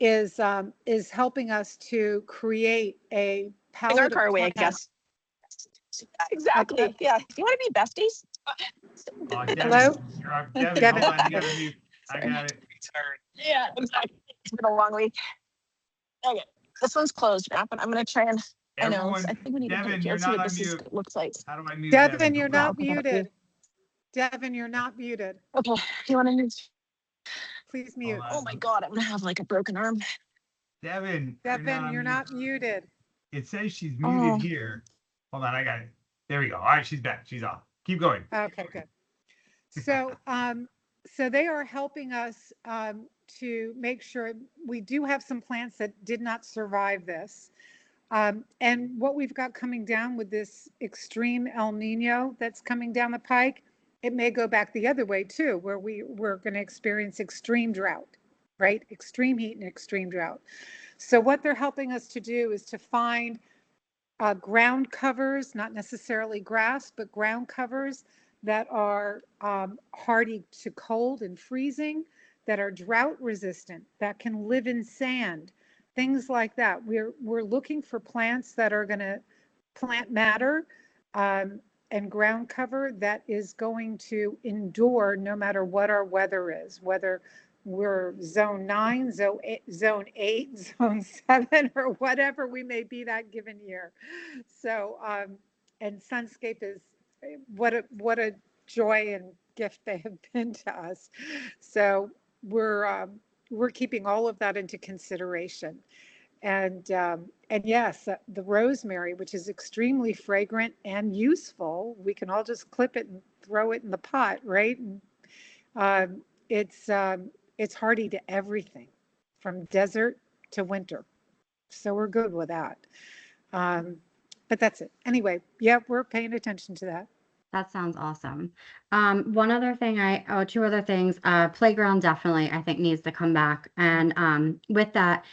is helping us to create a In palette our of car away, I plants. guess. Exactly. Yeah. Do you want to be besties? Hello? Devin, Devin. hold on, you gotta mute. I got it. Yeah, exactly. It's been a long week. Okay. This one's closed, Matt, but I'm going to try and, I know, Everyone, I think we need a Devin, picture. you're Let's see not what on this mute. looks like. How do I mute Devin, Devin? you're Well, not muted. Devin, you're not muted. okay. You want to mute? Please Hold mute. on. Oh my God, I'm going to have like a broken arm. Devin, Devin, you're not muted. It says she's Oh. muted here. Hold on, I got it. There we go. All right, she's back. She's off. Keep going. Okay, good. So, so they are helping us to make sure we do have some plants that did not survive this. And what we've got coming down with this extreme El Nino that's coming down the pike, it may go back the other way too, where we're going to experience extreme drought, right? Extreme heat and extreme drought. So what they're helping us to do is to find ground covers, not necessarily grass, but ground covers that are hardy to cold and freezing, that are drought resistant, that can live in sand, things like that. We're looking for plants that are going to plant matter and ground cover that is going to endure no matter what our weather is, whether we're zone 9, zone 8, zone 7, or whatever we may be that given year. So, and Sunscape is what a joy and gift they have been to us. So we're keeping all of that into consideration. And yes, the rosemary, which is extremely fragrant and useful, we can all just clip it and throw it in the pot, right? And, it's hardy to everything, from desert to winter. So we're good with that. But that's it. Anyway, yeah, we're paying attention to that. that sounds awesome. One other thing, two other things. Playground definitely, I think, needs to come back. And with that,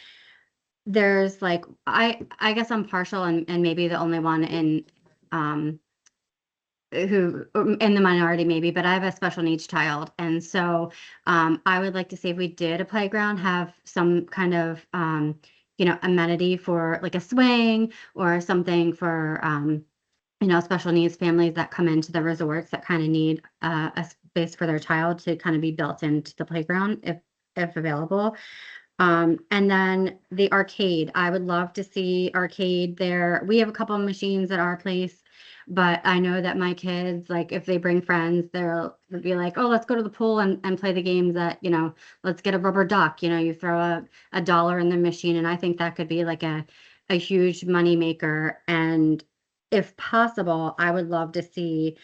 there's like, I guess I'm partial and maybe the only one in who in the minority maybe, but I have a special needs child. And so I would like to see if we did a playground, have some kind of, amenity for like a swing or something for, special needs families that come into the resorts that kind of need a space for their child to kind of be built into the playground if available. And then the arcade, I would love to see arcade there. We have a couple of machines at our place, but I know that my kids, like if they bring friends, they'll be like, oh, let's go to the pool and play the games that, let's get a rubber duck, you throw a dollar in the machine. And I think that could be like a huge money maker. And if possible, I would love to see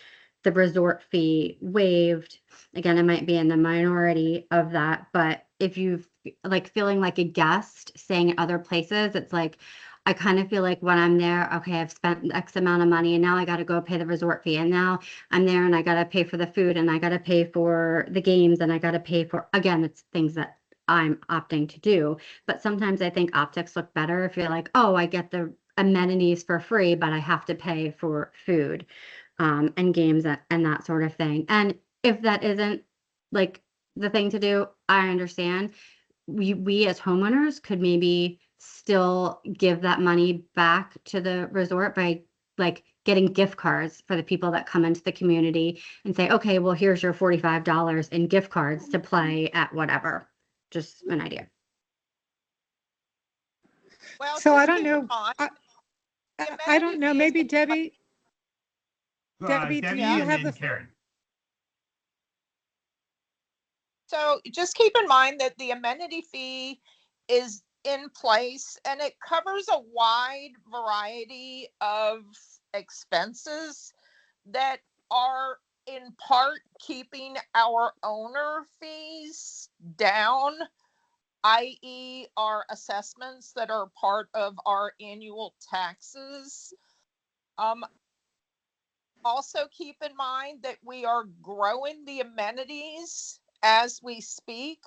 the resort fee waived. Again, I might be in the minority of that, but if you like feeling like a guest staying at other places, it's like I kind of feel like when I'm there, okay, I've spent X amount of money and now I got to go pay the resort fee. And now I'm there and I got to pay for the food and I got to pay for the games and I got to pay for, again, it's things that I'm opting to do. But sometimes I think optics look better if you're like, oh, I get the amenities for free, but I have to pay for food and games and that sort of thing. And if that isn't like the thing to do, I understand. We as homeowners could maybe still give that money back to the resort by like getting gift cards for the people that come into the community and say, okay, well, here's your $45 in gift cards to play at whatever. Just an idea. Well, So I just don't keep in know. mind, the I don't amenity know. fee is Maybe gonna be- Debbie, do Debbie you and have then the? Karen. So just keep in mind that the amenity fee is in place and it covers a wide variety of expenses that are in part keeping our owner fees down, i.e. our assessments that are part of our annual taxes. Also keep in mind that we are growing the amenities as we speak.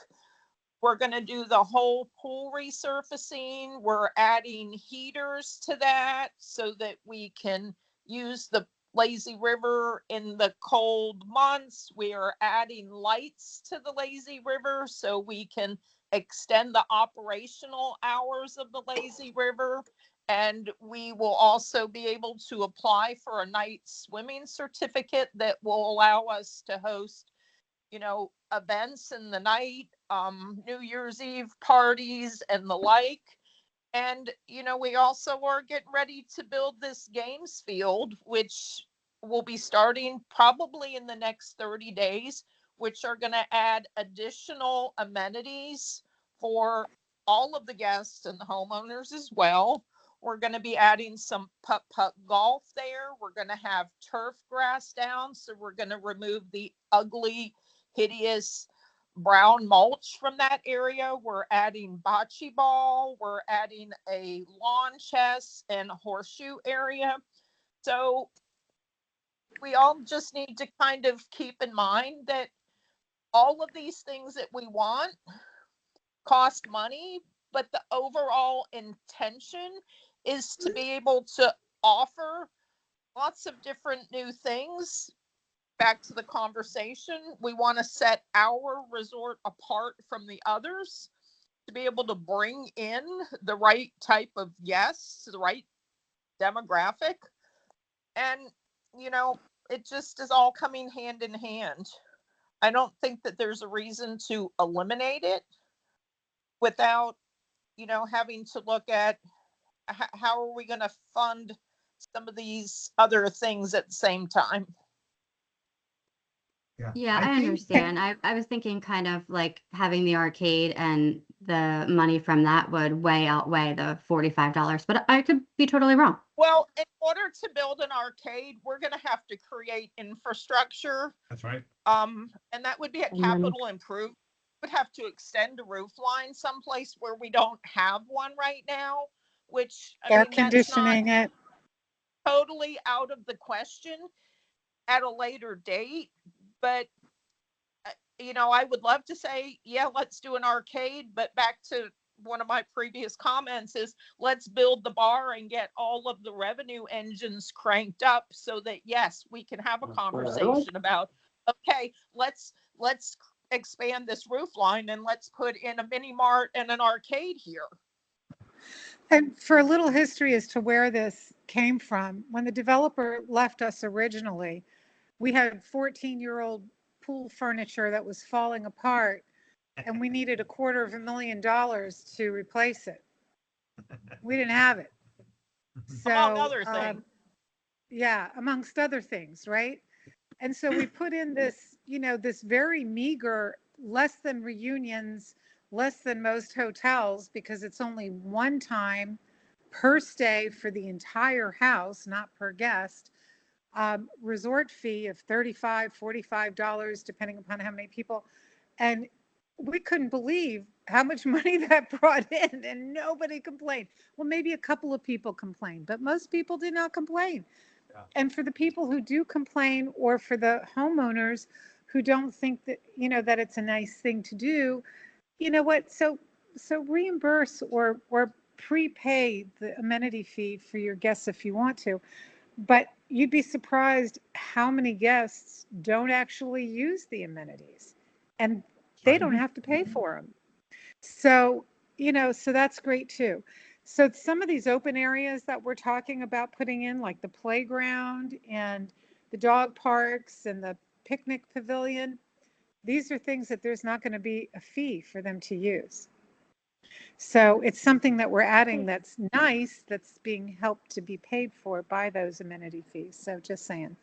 We're going to do the whole pool resurfacing. We're adding heaters to that so that we can use the lazy river in the cold months. We are adding lights to the lazy river so we can extend the operational hours of the lazy river. And we will also be able to apply for a night swimming certificate that will allow us to host, events in the night, New Year's Eve parties and the like. And, we also are getting ready to build this games field, which will be starting probably in the next 30 days, which are going to add additional amenities for all of the guests and the homeowners as well. We're going to be adding some putt-putt golf there. We're going to have turf grass down. So we're going to remove the ugly, hideous brown mulch from that area. We're adding bocce ball. We're adding a lawn chess and a horseshoe area. So we all just need to kind of keep in mind that all of these things that we want cost money, but the overall intention is to be able to offer lots of different new things. Back to the conversation, we want to set our resort apart from the others to be able to bring in the right type of guests, the right demographic. And, it just is all coming hand in hand. I don't think that there's a reason to eliminate it without, having to look at how are we going to fund some of these other things at the same time. Yeah, I I think understand. I was thinking kind of like having the arcade and the money from that would way outweigh the $45, but I could be totally wrong. Well, in order to build an arcade, we're going to have to create infrastructure. that's right. And that would be a capital improvement. Would have to extend a roof line someplace where we don't have one right now, which Air that's not conditioning it. totally out of the question at a later date. But I would love to say, yeah, let's do an arcade. But back to one of my previous comments is let's build the bar and get all of the revenue engines cranked up so that yes, we can have a conversation about, okay, let's expand this roof line and let's put in a mini mart and an arcade here. And for a little history as to where this came from, when the developer left us originally, we had 14-year-old pool furniture that was falling apart, and we needed $250,000 to replace it. We didn't have it. So, Among other things. yeah, amongst other things, right? And so we put in this, this very meager, less than reunions, less than most hotels, because it's only one time per stay for the entire house, not per guest, resort fee of $35, $45, depending upon how many people. And we couldn't believe how much money that brought in, and nobody complained. Well, maybe a couple of people complained, but most people did not complain. Yeah. And for the people who do complain, or for the homeowners who don't think that, that it's a nice thing to do, you know what? So reimburse or prepay the amenity fee for your guests if you want to. But you'd be surprised how many guests don't actually use the amenities, and they don't have to pay for them. So, so that's great too. So some of these open areas that we're talking about putting in, like the playground and the dog parks and the picnic pavilion, these are things that there's not going to be a fee for them to use. So it's something that we're adding that's nice, that's being helped to be paid for by those amenity fees. So just saying.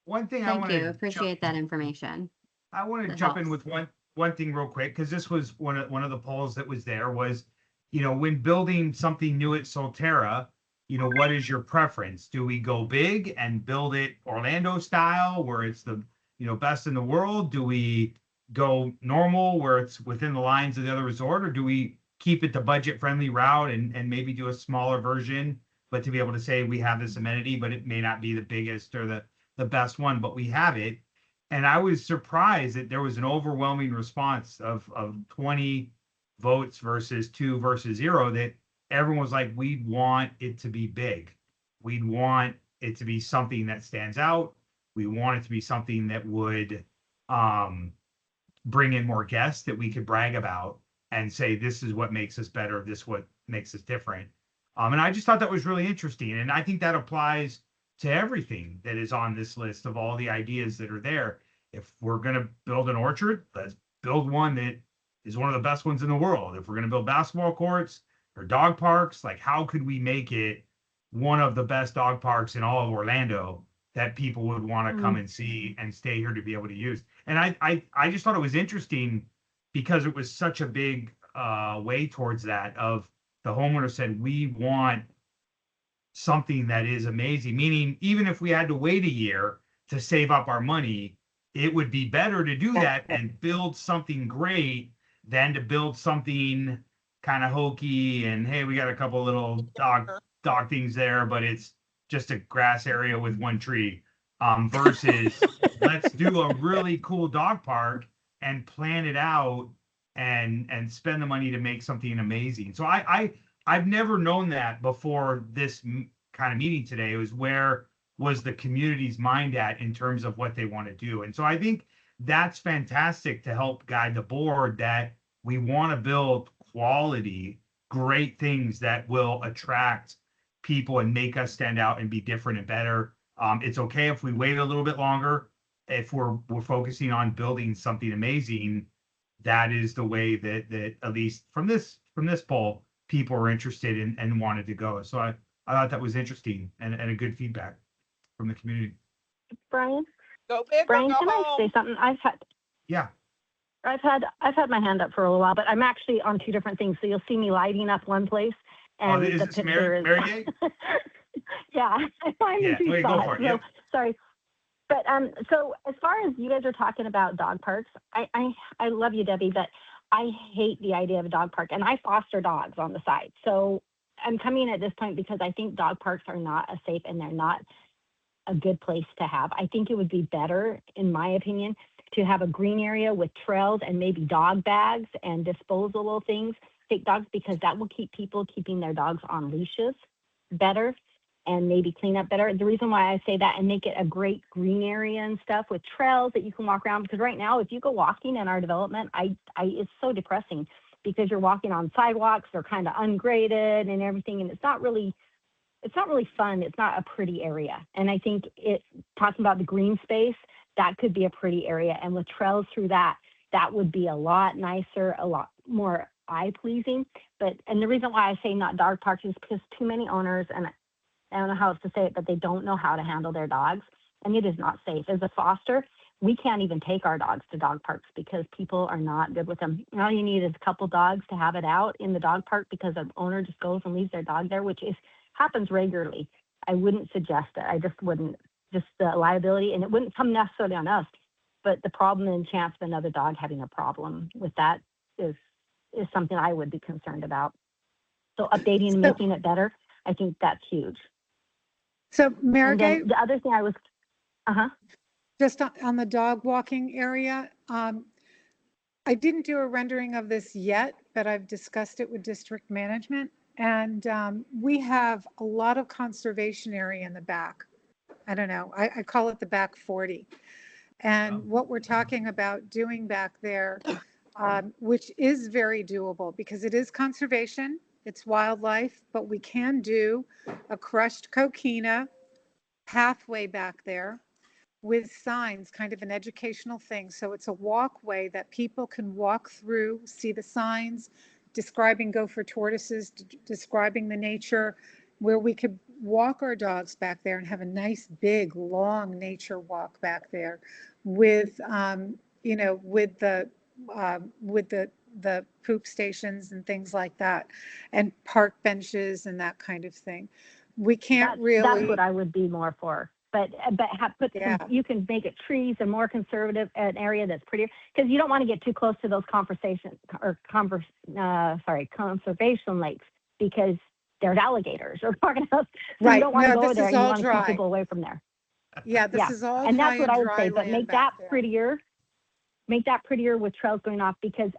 One thing Thank you. Appreciate that information. I want to jump in with one thing real quick, because this was one of the polls that was there was, when building something new at Solterra, what is your preference? Do we go big and build it Orlando style, where it's the, best in the world? Do we go normal, where it's within the lines of the other resort, or do we keep it the budget friendly route and maybe do a smaller version, but to be able to say we have this amenity, but it may not be the biggest or the best one, but we have it. And I was surprised that there was an overwhelming response of 20 votes versus 2 versus 0, that everyone was like, we want it to be big. We'd want it to be something that stands out. We want it to be something that would bring in more guests that we could brag about and say, this is what makes us better. This is what makes us different. And I just thought that was really interesting. And I think that applies to everything that is on this list of all the ideas that are there. If we're going to build an orchard, let's build one that is one of the best ones in the world. If we're going to build basketball courts or dog parks, like how could we make it one of the best dog parks in all of Orlando that people would want to come and see and stay here to be able to use? And I just thought it was interesting because it was such a big way towards that, of the homeowner said, we want something that is amazing, meaning even if we had to wait a year to save up our money, it would be better to do that and build something great than to build something kind of hokey and, hey, we got a couple little dog things there, but it's just a grass area with one tree, versus let's do a really cool dog park and plan it out and spend the money to make something amazing. So I've never known that before this kind of meeting today. It was, where was the community's mind at in terms of what they want to do? And so I think that's fantastic to help guide the board, that we want to build quality, great things that will attract people and make us stand out and be different and better. It's okay if we wait a little bit longer. If we're focusing on building something amazing, that is the way that at least from this poll, people are interested in and wanted to go. So I thought that was interesting and a good feedback from the community. Brian? Go big, Brian, go can home. I say something? I've had my hand up for a little while, but I'm actually on 2 different things. So you'll see me lighting up one place, and is the this picture is. Mary Yeah, I'm in wait, go Tucson, for it. so Yep. sorry. But so as far as you guys are talking about dog parks, I love you, Debbie, but I hate the idea of a dog park, and I foster dogs on the side. So I'm coming at this point because I think dog parks are not a safe, and they're not a good place to have. I think it would be better, in my opinion, to have a green area with trails and maybe dog bags and disposable things stick dogs because that will keep people keeping their dogs on leashes better and maybe clean up better. The reason why I say that and make it a great green area and stuff with trails that you can walk around, because right now, if you go walking in our development, it's so depressing because you're walking on sidewalks, they're kind of ungraded and everything, and it's not really fun. It's not a pretty area. And I think talking about the green space, that could be a pretty area. And with trails through that would be a lot nicer, a lot more eye pleasing. And the reason why I say not dog parks is because too many owners, and I don't know how else to say it, but they don't know how to handle their dogs. And it is not safe. As a foster, we can't even take our dogs to dog parks because people are not good with them. All you need is a couple dogs to have it out in the dog park because an owner just goes and leaves their dog there, which happens regularly. I wouldn't suggest it. I just wouldn't. Just the liability, and it wouldn't come necessarily on us, but the problem and chance of another dog having a problem with that is something I would be concerned about. So updating and making it better, I think that's huge. So Mary Gay, the other thing I was, just on the dog walking area, I didn't do a rendering of this yet, but I've discussed it with district management, and we have a lot of conservation area in the back. I don't know, I call it the back 40. And what we're talking about doing back there, which is very doable because it is conservation, it's wildlife, but we can do a crushed coquina pathway back there with signs, kind of an educational thing. So it's a walkway that people can walk through, see the signs, describing gopher tortoises, describing the nature, where we could walk our dogs back there and have a nice, big, long nature walk back there with, with the poop stations and things like that, and park benches and that kind of thing. We can't That's what I would be more for. But you can make it trees and more conservative, an area that's prettier, because you don't want to get too close to those conservation lakes because there's alligators or parking house. So right. You don't want to go there. You want to dry. keep people away from there. Yeah, this is all and that's high what and I would dry say. But make that there. prettier. Make that prettier with trails going off, because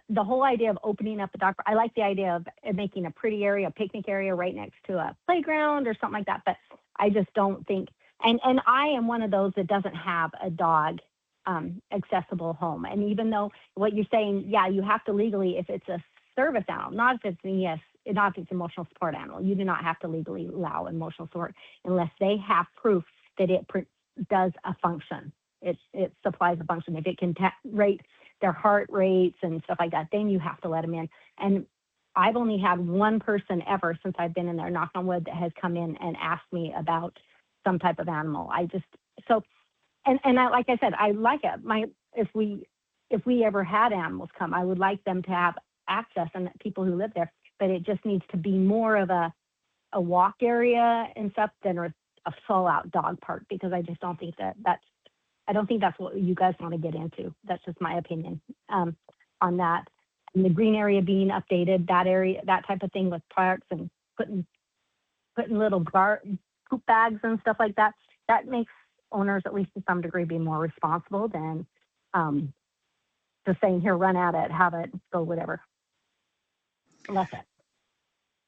the whole idea of opening up a dog, I like the idea of making a pretty area, a picnic area right next to a playground or something like that. But I just don't think, and I am one of those that doesn't have a dog accessible home. And even though what you're saying, yeah, you have to legally, if it's a service animal, not if it's emotional support animal, you do not have to legally allow emotional support unless they have proof that it does a function. It supplies a function. If it can rate their heart rates and stuff like that, then you have to let them in. And I've only had one person ever since I've been in there, knock on wood, that has come in and asked me about some type of animal. Like I said, I like it. If we ever had animals come, I would like them to have access, and people who live there, but it just needs to be more of a walk area and stuff than a full out dog park, because I just don't think I don't think that's what you guys want to get into. That's just my opinion on that. And the green area being updated, that area, that type of thing with parks and putting little poop bags and stuff like that, that makes owners, at least to some degree, be more responsible than just saying, here, run at it, have it, go, whatever. Left it.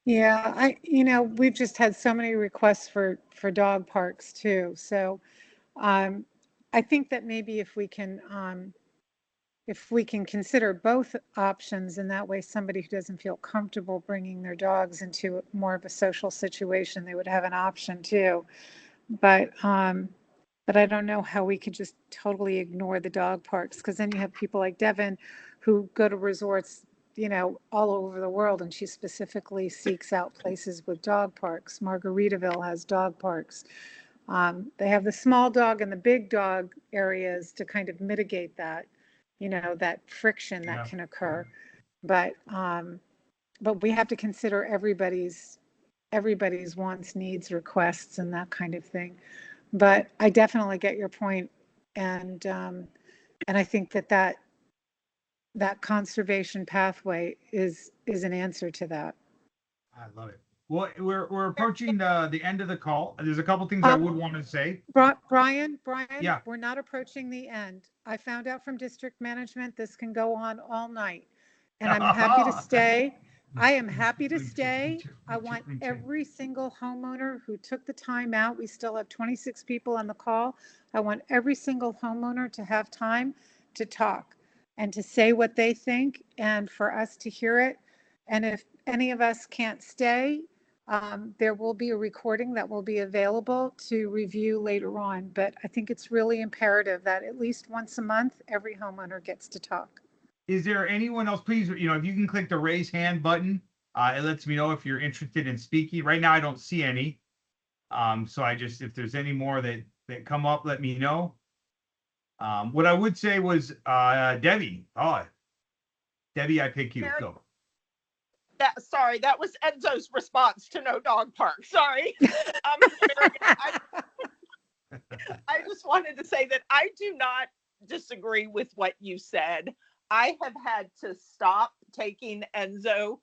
Yeah, we've just had so many requests for dog parks too. So I think that maybe if we can consider both options, and that way somebody who doesn't feel comfortable bringing their dogs into more of a social situation, they would have an option too. But I don't know how we could just totally ignore the dog parks, because then you have people like Devin who go to resorts, all over the world, and she specifically seeks out places with dog parks. Margaritaville has dog parks. They have the small dog and the big dog areas to kind of mitigate that, that friction that can occur. But we have to consider everybody's wants, needs, requests, and that kind of thing. But I definitely get your point, and I think that conservation pathway is an answer to that. I love it. Well, we're approaching the end of the call. There's a couple things I would want to say. Brian, yeah. We're not approaching the end. I found out from district management this can go on all night, and I'm happy to stay. I am happy to stay. I want every single homeowner who took the time out. We still have 26 people on the call. I want every single homeowner to have time to talk and to say what they think and for us to hear it. And if any of us can't stay, there will be a recording that will be available to review later on. But I think it's really imperative that at least once a month, every homeowner gets to talk. Is there anyone else, please, if you can click the raise hand button, it lets me know if you're interested in speaking. Right now, I don't see any. So if there's any more that come up, let me know. What I would say was, Debbie. Oh, Debbie, I pick you. Go. Sorry, that was Enzo's response to no dog park. Sorry. I just wanted to say that I do not disagree with what you said. I have had to stop taking Enzo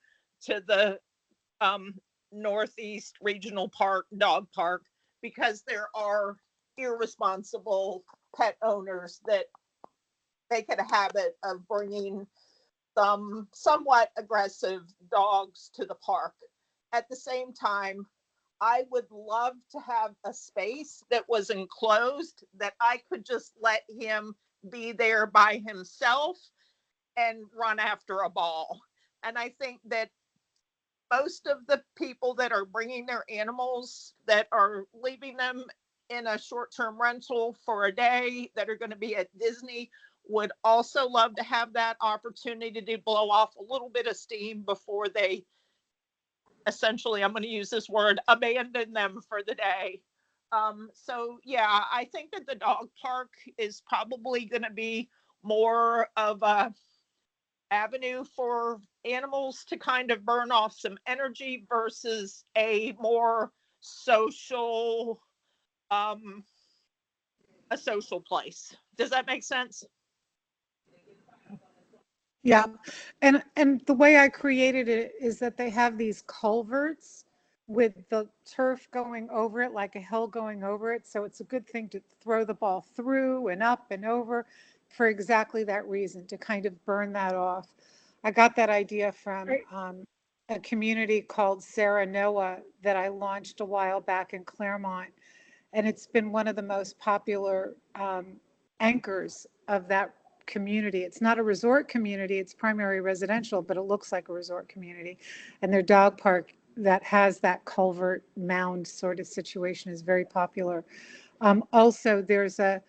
to the Northeast Regional Park, dog park, because there are irresponsible pet owners that make it a habit of bringing some somewhat aggressive dogs to the park. At the same time, I would love to have a space that was enclosed that I could just let him be there by himself and run after a ball. And I think that most of the people that are bringing their animals, that are leaving them in a short-term rental for a day, that are going to be at Disney, would also love to have that opportunity to blow off a little bit of steam before they essentially, I'm going to use this word, abandon them for the day. So yeah, I think that the dog park is probably going to be more of a avenue for animals to kind of burn off some energy versus a more social, a social place. Does that make sense? Yeah, and the way I created it is that they have these culverts with the turf going over it, like a hill going over it. So it's a good thing to throw the ball through and up and over for exactly that reason, to kind of burn that off. I got that idea from a community called Sarah Noah that I launched a while back in Claremont. And it's been one of the most popular anchors of that community. It's not a resort community, it's primary residential, but it looks like a resort community. And their dog park that has that culvert mound sort of situation is very popular. Also, there's a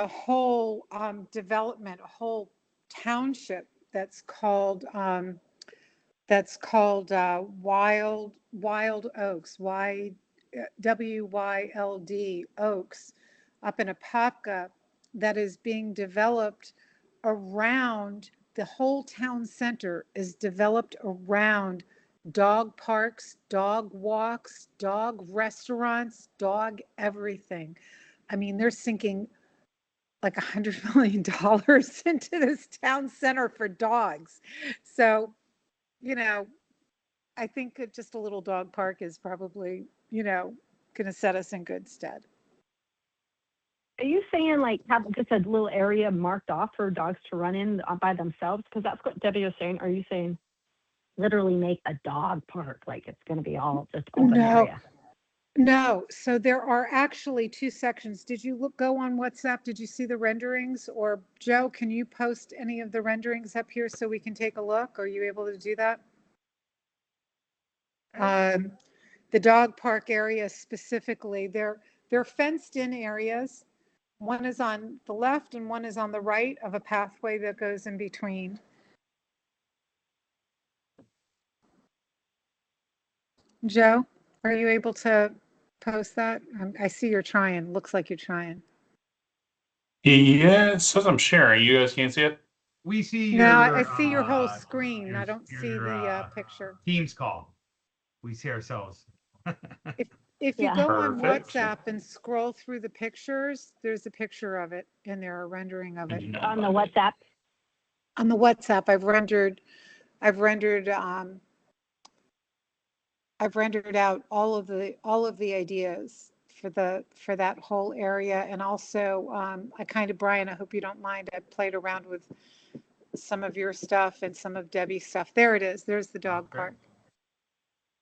whole development, a whole township that's called Wild Oaks, WYLD Oaks, up in Apopka, that is being developed around, the whole town center is developed around dog parks, dog walks, dog restaurants, dog everything. I mean, they're sinking like $100 million into this town center for dogs. So, I think just a little dog park is probably, going to set us in good stead. Are you saying like have just a little area marked off for dogs to run in by themselves? Because that's what Debbie was saying. Are you saying literally make a dog park, like it's going to be all just open area? No. So there are actually two sections. Did you go on WhatsApp? Did you see the renderings? Or Joe, can you post any of the renderings up here so we can take a look? Are you able to do that? The dog park area specifically, they're fenced in areas. One is on the left and one is on the right of a pathway that goes in between. Joe, are you able to post that? I see you're trying. Looks like you're trying. Yeah, it says I'm sharing. You guys can't see it? We see No, your. I see your whole screen. I don't see the picture. Teams call. We see ourselves. If you go on Perfect. WhatsApp and scroll through the pictures, there's a picture of it in there, a rendering of it. On the WhatsApp? On the WhatsApp, I've rendered out all of the ideas for that whole area. And also, Brian, I hope you don't mind, I played around some of your stuff and some of Debbie's stuff. There it is. There's the dog Okay. park.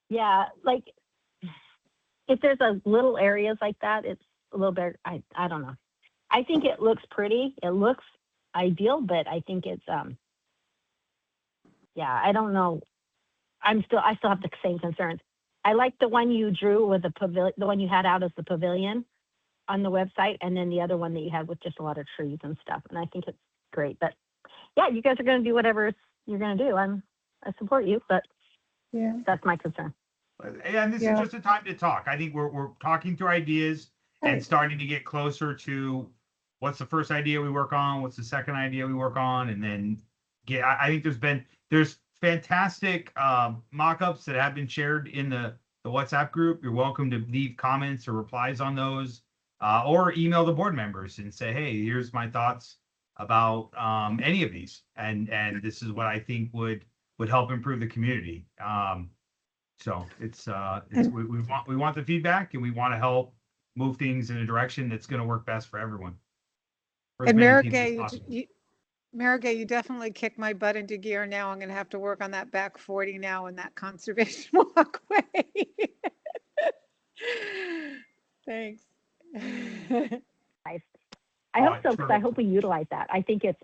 Yeah, like if there's a little areas like that, it's a little bit, I don't know. I think it looks pretty. It looks ideal, but I think it's, yeah, I don't know. I still have the same concerns. I like the one you drew with the pavilion, the one you had out as the pavilion on the website, and then the other one that you had with just a lot of trees and stuff. And I think it's great. But yeah, you guys are going to do whatever you're going to do. I support you, but Yeah. that's my concern. And this Yeah. is just a time to talk. I think we're talking through ideas and Right. starting to get closer to what's the first idea we work on, what's the second idea we work on, and then I think there's fantastic mock-ups that have been shared in the WhatsApp group. You're welcome to leave comments or replies on those, or email the board members and say, hey, here's my thoughts about any of these, and this is what I think would help improve the community. So it's we want the feedback, and we want to help move things in a direction that's going to work best for everyone. For as And many people as Marigay, possible. Marigay, you definitely kicked my butt into gear. Now I'm going to have to work on that back 40 now and that conservation walkway. Thanks. I hope so, because I hope we utilize that. I think it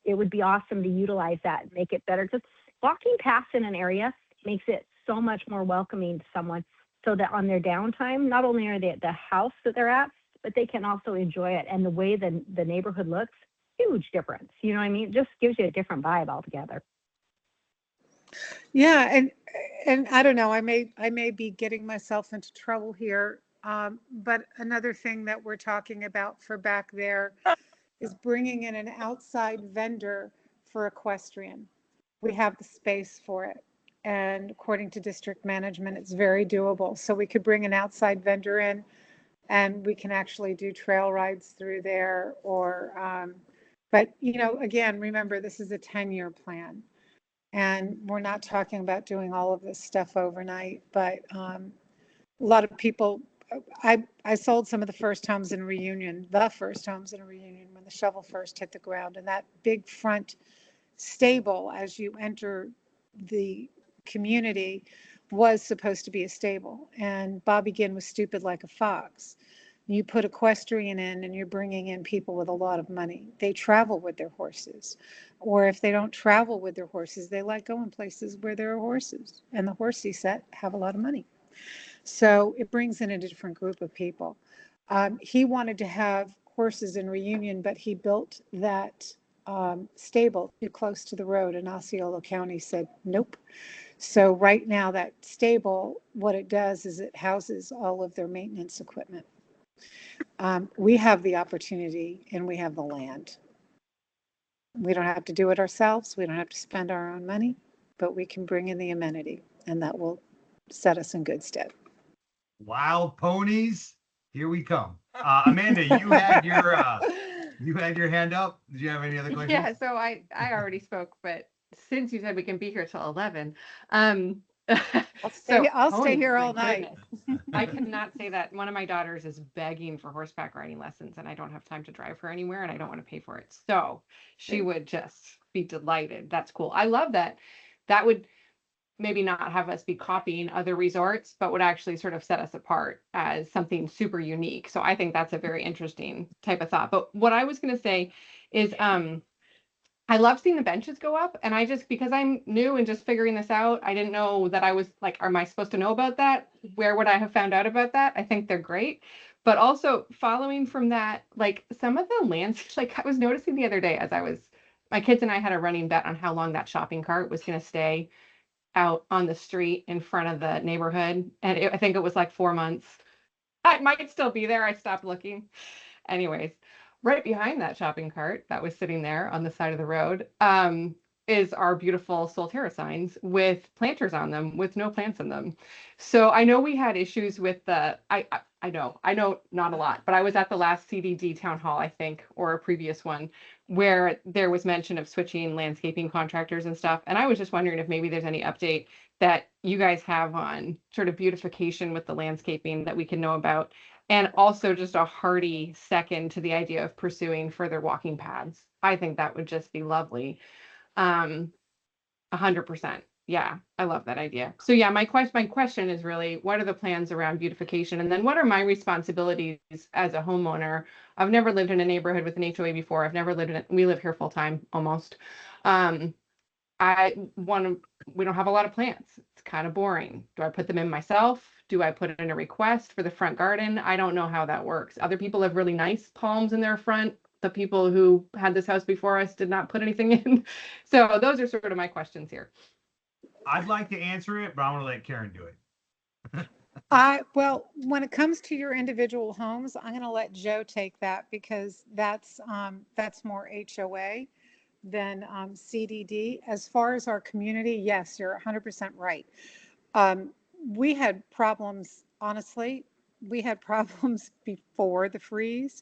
would be awesome to utilize that and make it better. Because walking past in an area makes it so much more welcoming to someone, so that on their downtime, not only are they at the house that they're at, but they can also enjoy it. And the way the neighborhood looks, huge difference. You know what I mean? It just gives you a different vibe altogether. Yeah, and I don't know, I may be getting myself into trouble here. But another thing that we're talking about for back there is bringing in an outside vendor for equestrian. We have the space for it. And according to district management, it's very doable. So we could bring an outside vendor in, and we can actually do trail rides through there, or, but again, remember, this is a 10-year plan. And we're not talking about doing all of this stuff overnight, but a lot of people, I sold some of the first homes in Reunion, when the shovel first hit the ground, and that big front stable as you enter the community was supposed to be a stable. And Bobby Ginn was stupid like a fox. You put equestrian in and you're bringing in people with a lot of money. They travel with their horses. Or if they don't travel with their horses, they like going places where there are horses. And the horsey set have a lot of money. So it brings in a different group of people. He wanted to have horses in Reunion, but he built that stable too close to the road, and Osceola County said, nope. So right now that stable, what it does is it houses all of their maintenance equipment. We have the opportunity and we have the land. We don't have to do it ourselves. We don't have to spend our own money, but we can bring in the amenity, and that will set us in good stead. Wild ponies, here we come. Amanda, you had your hand up. Did you have any other questions? Yeah, so I already spoke, but since you said we can be here till 11, I'll stay here all night. I cannot say that. One of my daughters is begging for horseback riding lessons, and I don't have time to drive her anywhere, and I don't want to pay for it. So she would just be delighted. That's cool. I love that. That would maybe not have us be copying other resorts, but would actually sort of set us apart as something super unique. So I think that's a very interesting type of thought. But what I was going to say is, I love seeing the benches go up, and because I'm new and just figuring this out, I didn't know that I was like, am I supposed to know about that? Where would I have found out about that? I think they're great. But also following from that, like some of the lands, like I was noticing the other day my kids and I had a running bet on how long that shopping cart was going to stay out on the street in front of the neighborhood. And I think it was like 4 months. It might still be there. I stopped looking. Anyways, right behind that shopping cart that was sitting there on the side of the road is our beautiful Solterra signs with planters on them with no plants in them. So I know we had issues with I know not a lot, but I was at the last CDD town hall, I think, or a previous one, where there was mention of switching landscaping contractors and stuff. And I was just wondering if maybe there's any update that you guys have on sort of beautification with the landscaping that we can know about. And also just a hearty second to the idea of pursuing further walking paths. I think that would just be lovely. 100%. Yeah, I love that idea. So yeah, my question is really, what are the plans around beautification? And then what are my responsibilities as a homeowner? I've never lived in a neighborhood with an HOA before. I've never lived in it. We live here full time almost. Um, we don't have a lot of plants. It's kind of boring. Do I put them in myself? Do I put in a request for the front garden? I don't know how that works. Other people have really nice palms in their front. The people who had this house before us did not put anything in. So those are sort of my questions here. I'd like to answer it, but I'm going to let Karen do it. Well, when it comes to your individual homes, I'm going to let Joe take that because that's more HOA than CDD. As far as our community, yes, you're 100% right. We had problems, honestly, we had problems before the freeze.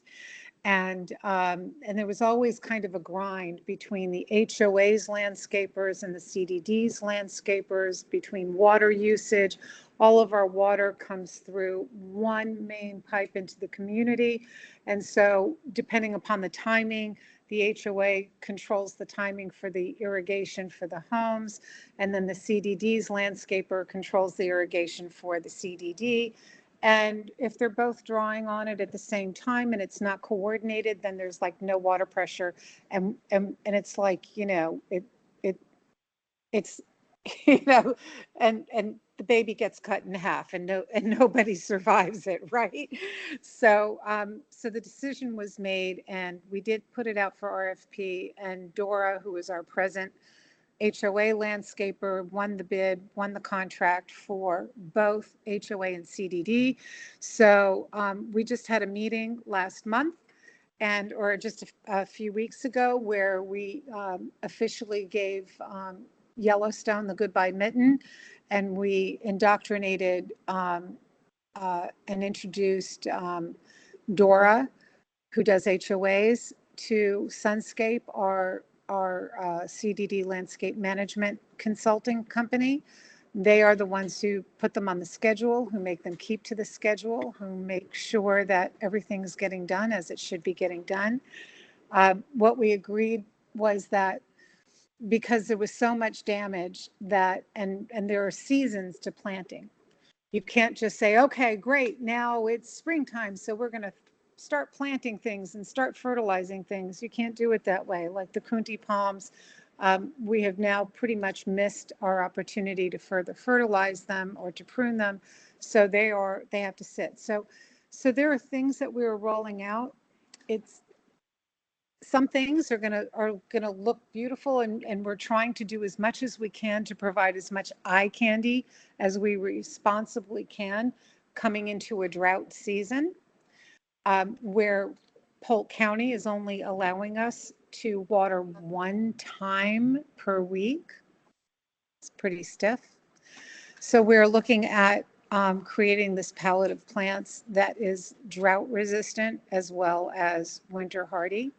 And there was always kind of a grind between the HOA's landscapers and the CDD's landscapers, between water usage. All of our water comes through one main pipe into the community. And so depending upon the timing, the HOA controls the timing for the irrigation for the homes. And then the CDD's landscaper controls the irrigation for the CDD. And if they're both drawing on it at the same time and it's not coordinated, then there's like no water pressure. And it's like, it's, and the baby gets cut in half and nobody survives it. Right. So, so the decision was made and we did put it out for RFP, and Dora, who is our present HOA landscaper, won the bid, won the contract for both HOA and CDD. So we just had a meeting last month or just a few weeks ago where we officially gave Yellowstone the goodbye mitten, and we indoctrinated and introduced Dora, who does HOAs, to Sunscape, our CDD landscape management consulting company. They are the ones who put them on the schedule, who make them keep to the schedule, who make sure that everything's getting done as it should be getting done. What we agreed was that because there was so much damage that, and there are seasons to planting. You can't just say, okay, great, now it's springtime, so we're going to start planting things and start fertilizing things. You can't do it that way. Like the Kunti palms, we have now pretty much missed our opportunity to further fertilize them or to prune them. So they have to sit. So there are things that we're rolling out. Some things are gonna look beautiful, and we're trying to do as much as we can to provide as much eye candy as we responsibly can coming into a drought season, where Polk County is only allowing us to water one time per week. It's pretty stiff. So we're looking at creating this palette of plants that is drought resistant as well as winter hardy.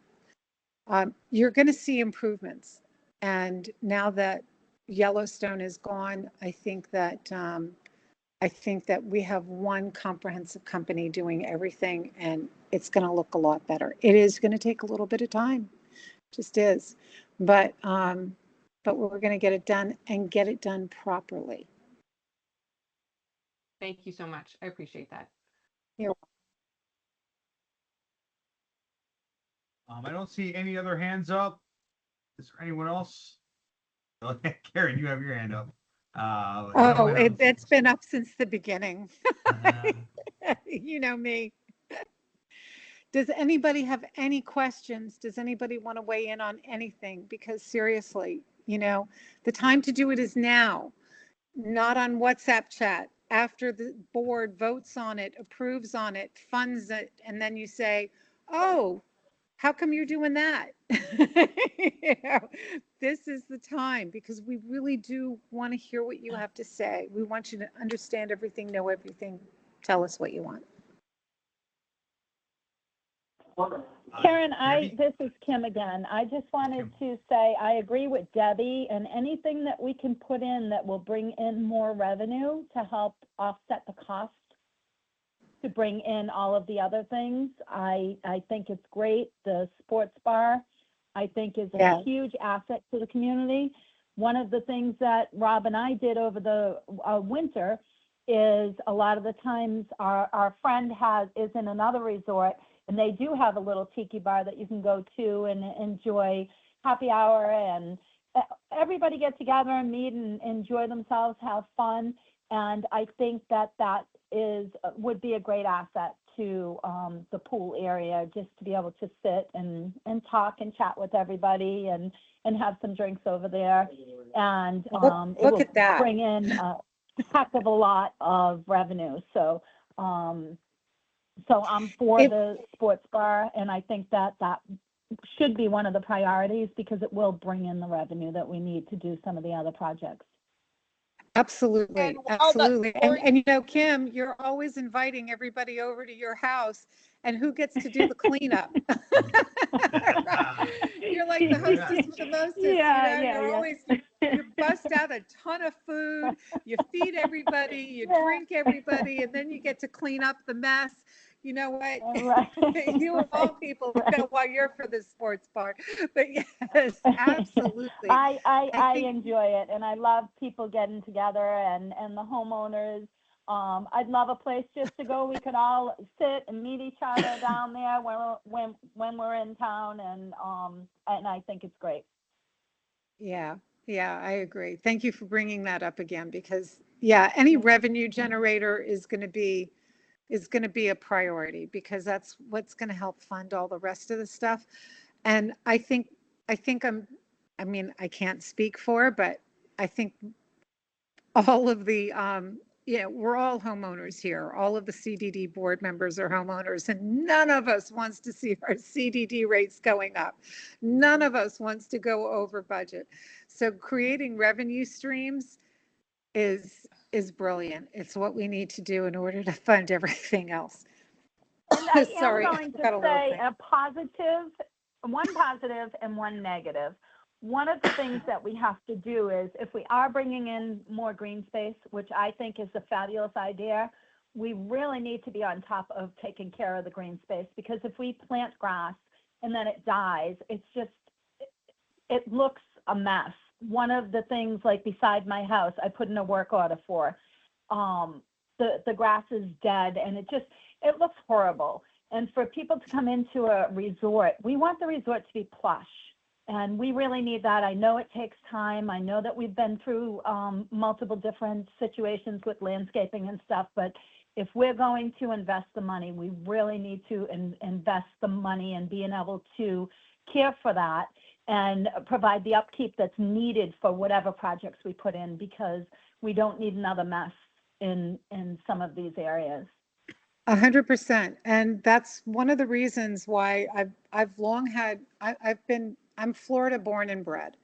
You're going to see improvements. And now that Yellowstone is gone, I think that we have one comprehensive company doing everything, and it's going to look a lot better. It is going to take a little bit of time, just is, but we're going to get it done and get it done properly. Thank you so much. I appreciate that. You're I don't see any other hands up. Is there anyone else? Karen, you have your hand up. It's been up since the beginning. You know me. Does anybody have any questions? Does anybody want to weigh in on anything? Because seriously, the time to do it is now, not on WhatsApp chat. After the board votes on it, approves on it, funds it, and then you say, oh, how come you're doing that? This is the time, because we really do want to hear what you have to say. We want you to understand everything, know everything. Tell us what you want. Karen, this is Kim again. I just wanted to say I agree with Debbie, and anything that we can put in that will bring in more revenue to help offset the cost to bring in all of the other things. I think it's great. The sports bar, I think is a Yeah. huge asset to the community. One of the things that Rob and I did over the winter is a lot of the times our friend is in another resort, and they do have a little tiki bar that you can go to and enjoy happy hour, and everybody get together and meet and enjoy themselves, have fun. And I think that would be a great asset to the pool area, just to be able to sit and talk and chat with everybody and have some drinks over there. And it Look will at that. bring in a heck of a lot of revenue. So I'm for the sports bar, and I think that should be one of the priorities because it will bring in the revenue that we need to do some of the other projects. Absolutely, And while absolutely. Lori- And you know, Kim, you're always inviting everybody over to your house, and who gets to do the cleanup? You're like the hostess with the mostest, Yeah, you know, yeah, you're yeah. always, you bust out a ton of food, you feed everybody, you Yeah. drink everybody, and then you get to clean up the mess. You know what? Right. You of all people know why you're for the sports bar. But yes, absolutely. I think- enjoy it, and I love people getting together and the homeowners. I'd love a place just to go. We could all sit and meet each other down there when we're in town, and I think it's great. Yeah, I agree. Thank you for bringing that up again, because any revenue generator is going to be a priority, because that's what's going to help fund all the rest of the stuff. And I can't speak for, but I think all of the we're all homeowners here. All of the CDD board members are homeowners, and none of us wants to see our CDD rates going up. None of us wants to go over budget. So creating revenue streams is brilliant. It's what we need to do in order to fund everything else. And I Sorry, am going to got a little say thing. one positive and one negative. One of the things that we have to do is, if we are bringing in more green space, which I think is a fabulous idea, we really need to be on top of taking care of the green space, because if we plant grass and then it dies, it looks a mess. One of the things, like beside my house, I put in a work order for, the grass is dead, and it looks horrible. And for people to come into a resort, we want the resort to be plush. And we really need that. I know it takes time. I know that we've been through multiple different situations with landscaping and stuff, but if we're going to invest the money, we really need to invest the money in being able to care for that and provide the upkeep that's needed for whatever projects we put in, because we don't need another mess in some of these areas. 100%. And that's one of the reasons why I've long had, I'm Florida born and bred.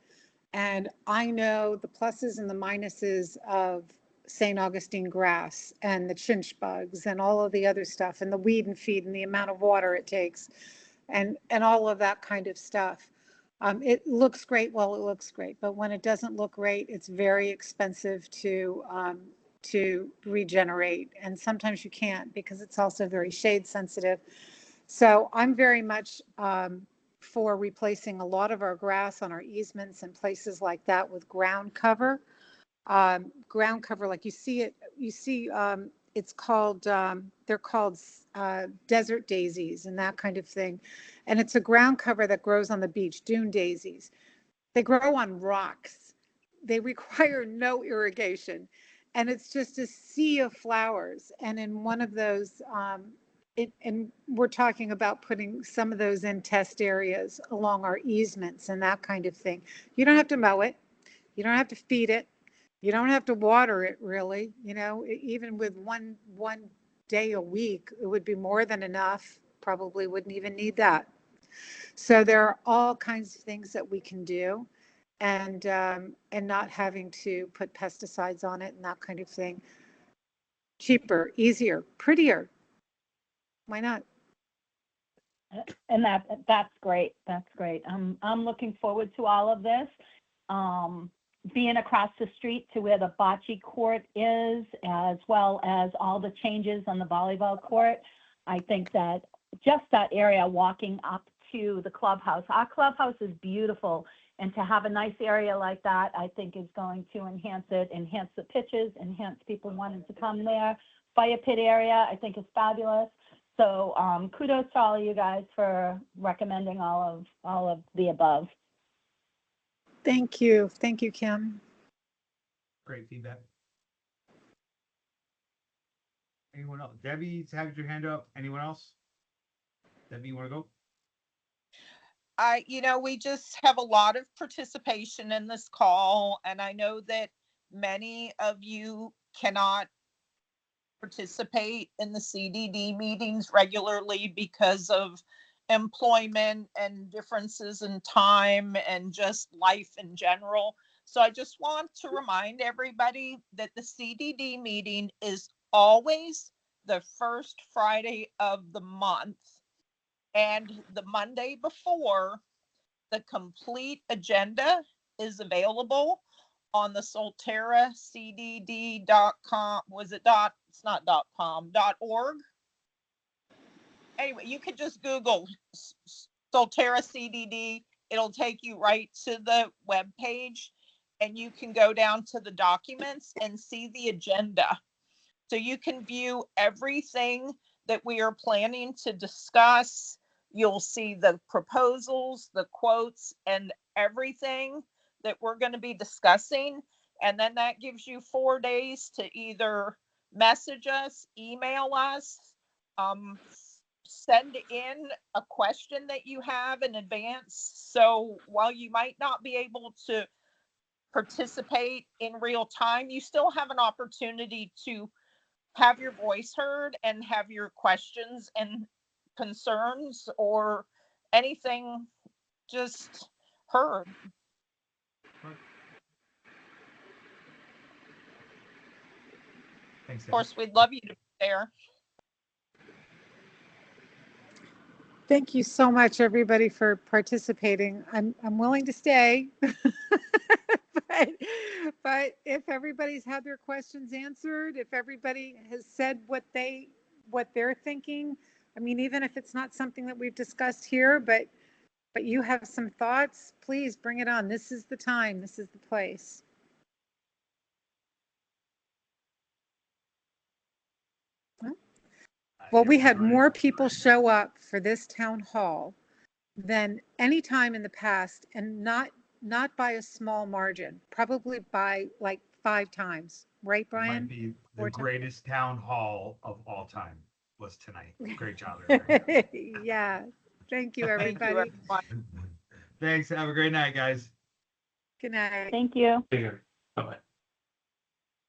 And I know the pluses and the minuses of St. Augustine grass and the chinch bugs and all of the other stuff, and the weed and feed and the amount of water it takes and all of that kind of stuff. It looks great. Well, it looks great, but when it doesn't look great, it's very expensive to regenerate. And sometimes you can't, because it's also very shade sensitive. So I'm very much for replacing a lot of our grass on our easements and places like that with ground cover. Ground cover, like you see, it's called, they're called desert daisies and that kind of thing. And it's a ground cover that grows on the beach, dune daisies. They grow on rocks. They require no irrigation. And it's just a sea of flowers. And in one of those, and we're talking about putting some of those in test areas along our easements and that kind of thing. You don't have to mow it. You don't have to feed it. You don't have to water it, really. You know, even with one day a week, it would be more than enough. Probably wouldn't even need that. So there are all kinds of things that we can do, and not having to put pesticides on it and that kind of thing. Cheaper, easier, prettier. Why not? And that's great. That's great. I'm looking forward to all of this. Being across the street to where the bocce court is, as well as all the changes on the volleyball court, I think that just that area, walking up to the clubhouse. Our clubhouse is beautiful, and to have a nice area like that, I think is going to enhance it, enhance the pitches, enhance people wanting to come there. Fire pit area, I think is fabulous. So kudos to all of you guys for recommending all of the above. Thank you, Kim. Great feedback. Anyone else? Debbie's had your hand up. Anyone else? Debbie, you want to go? We just have a lot of participation in this call, and I know that many of you cannot participate in the CDD meetings regularly because of employment and differences in time and just life in general. So I just want to remind everybody that the CDD meeting is always the first Friday of the month. And the Monday before, the complete agenda is available on the Solterra CDD.com. Was it dot? It's not .com, .org. Anyway, you could just Google Solterra CDD. It'll take you right to the web page, and you can go down to the documents and see the agenda. So you can view everything that we are planning to discuss. You'll see the proposals, the quotes, and everything that we're going to be discussing. And then that gives you 4 days to either message us, email us, send in a question that you have in advance. So while you might not be able to participate in real time, you still have an opportunity to have your voice heard and have your questions and concerns or anything just heard. Thanks, Of course, we'd love you to be there. Thank you so much, everybody, for participating. I'm willing to stay, but if everybody's had their questions answered, if everybody has said what they're thinking, I mean, even if it's not something that we've discussed here, but you have some thoughts, please bring it on. This is the time. This is the place. Well, we had more people show up for this town hall than any time in the past, and not by a small margin, probably by like 5 times. Right, Brian? Might be the greatest town hall of all time was tonight. Great job, everybody. Yeah. Thank you, everybody. Thanks. Have a great night, guys. Good night. Thank you. Bye-bye.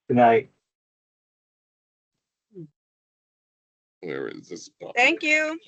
Good night. Where is this? Thank you.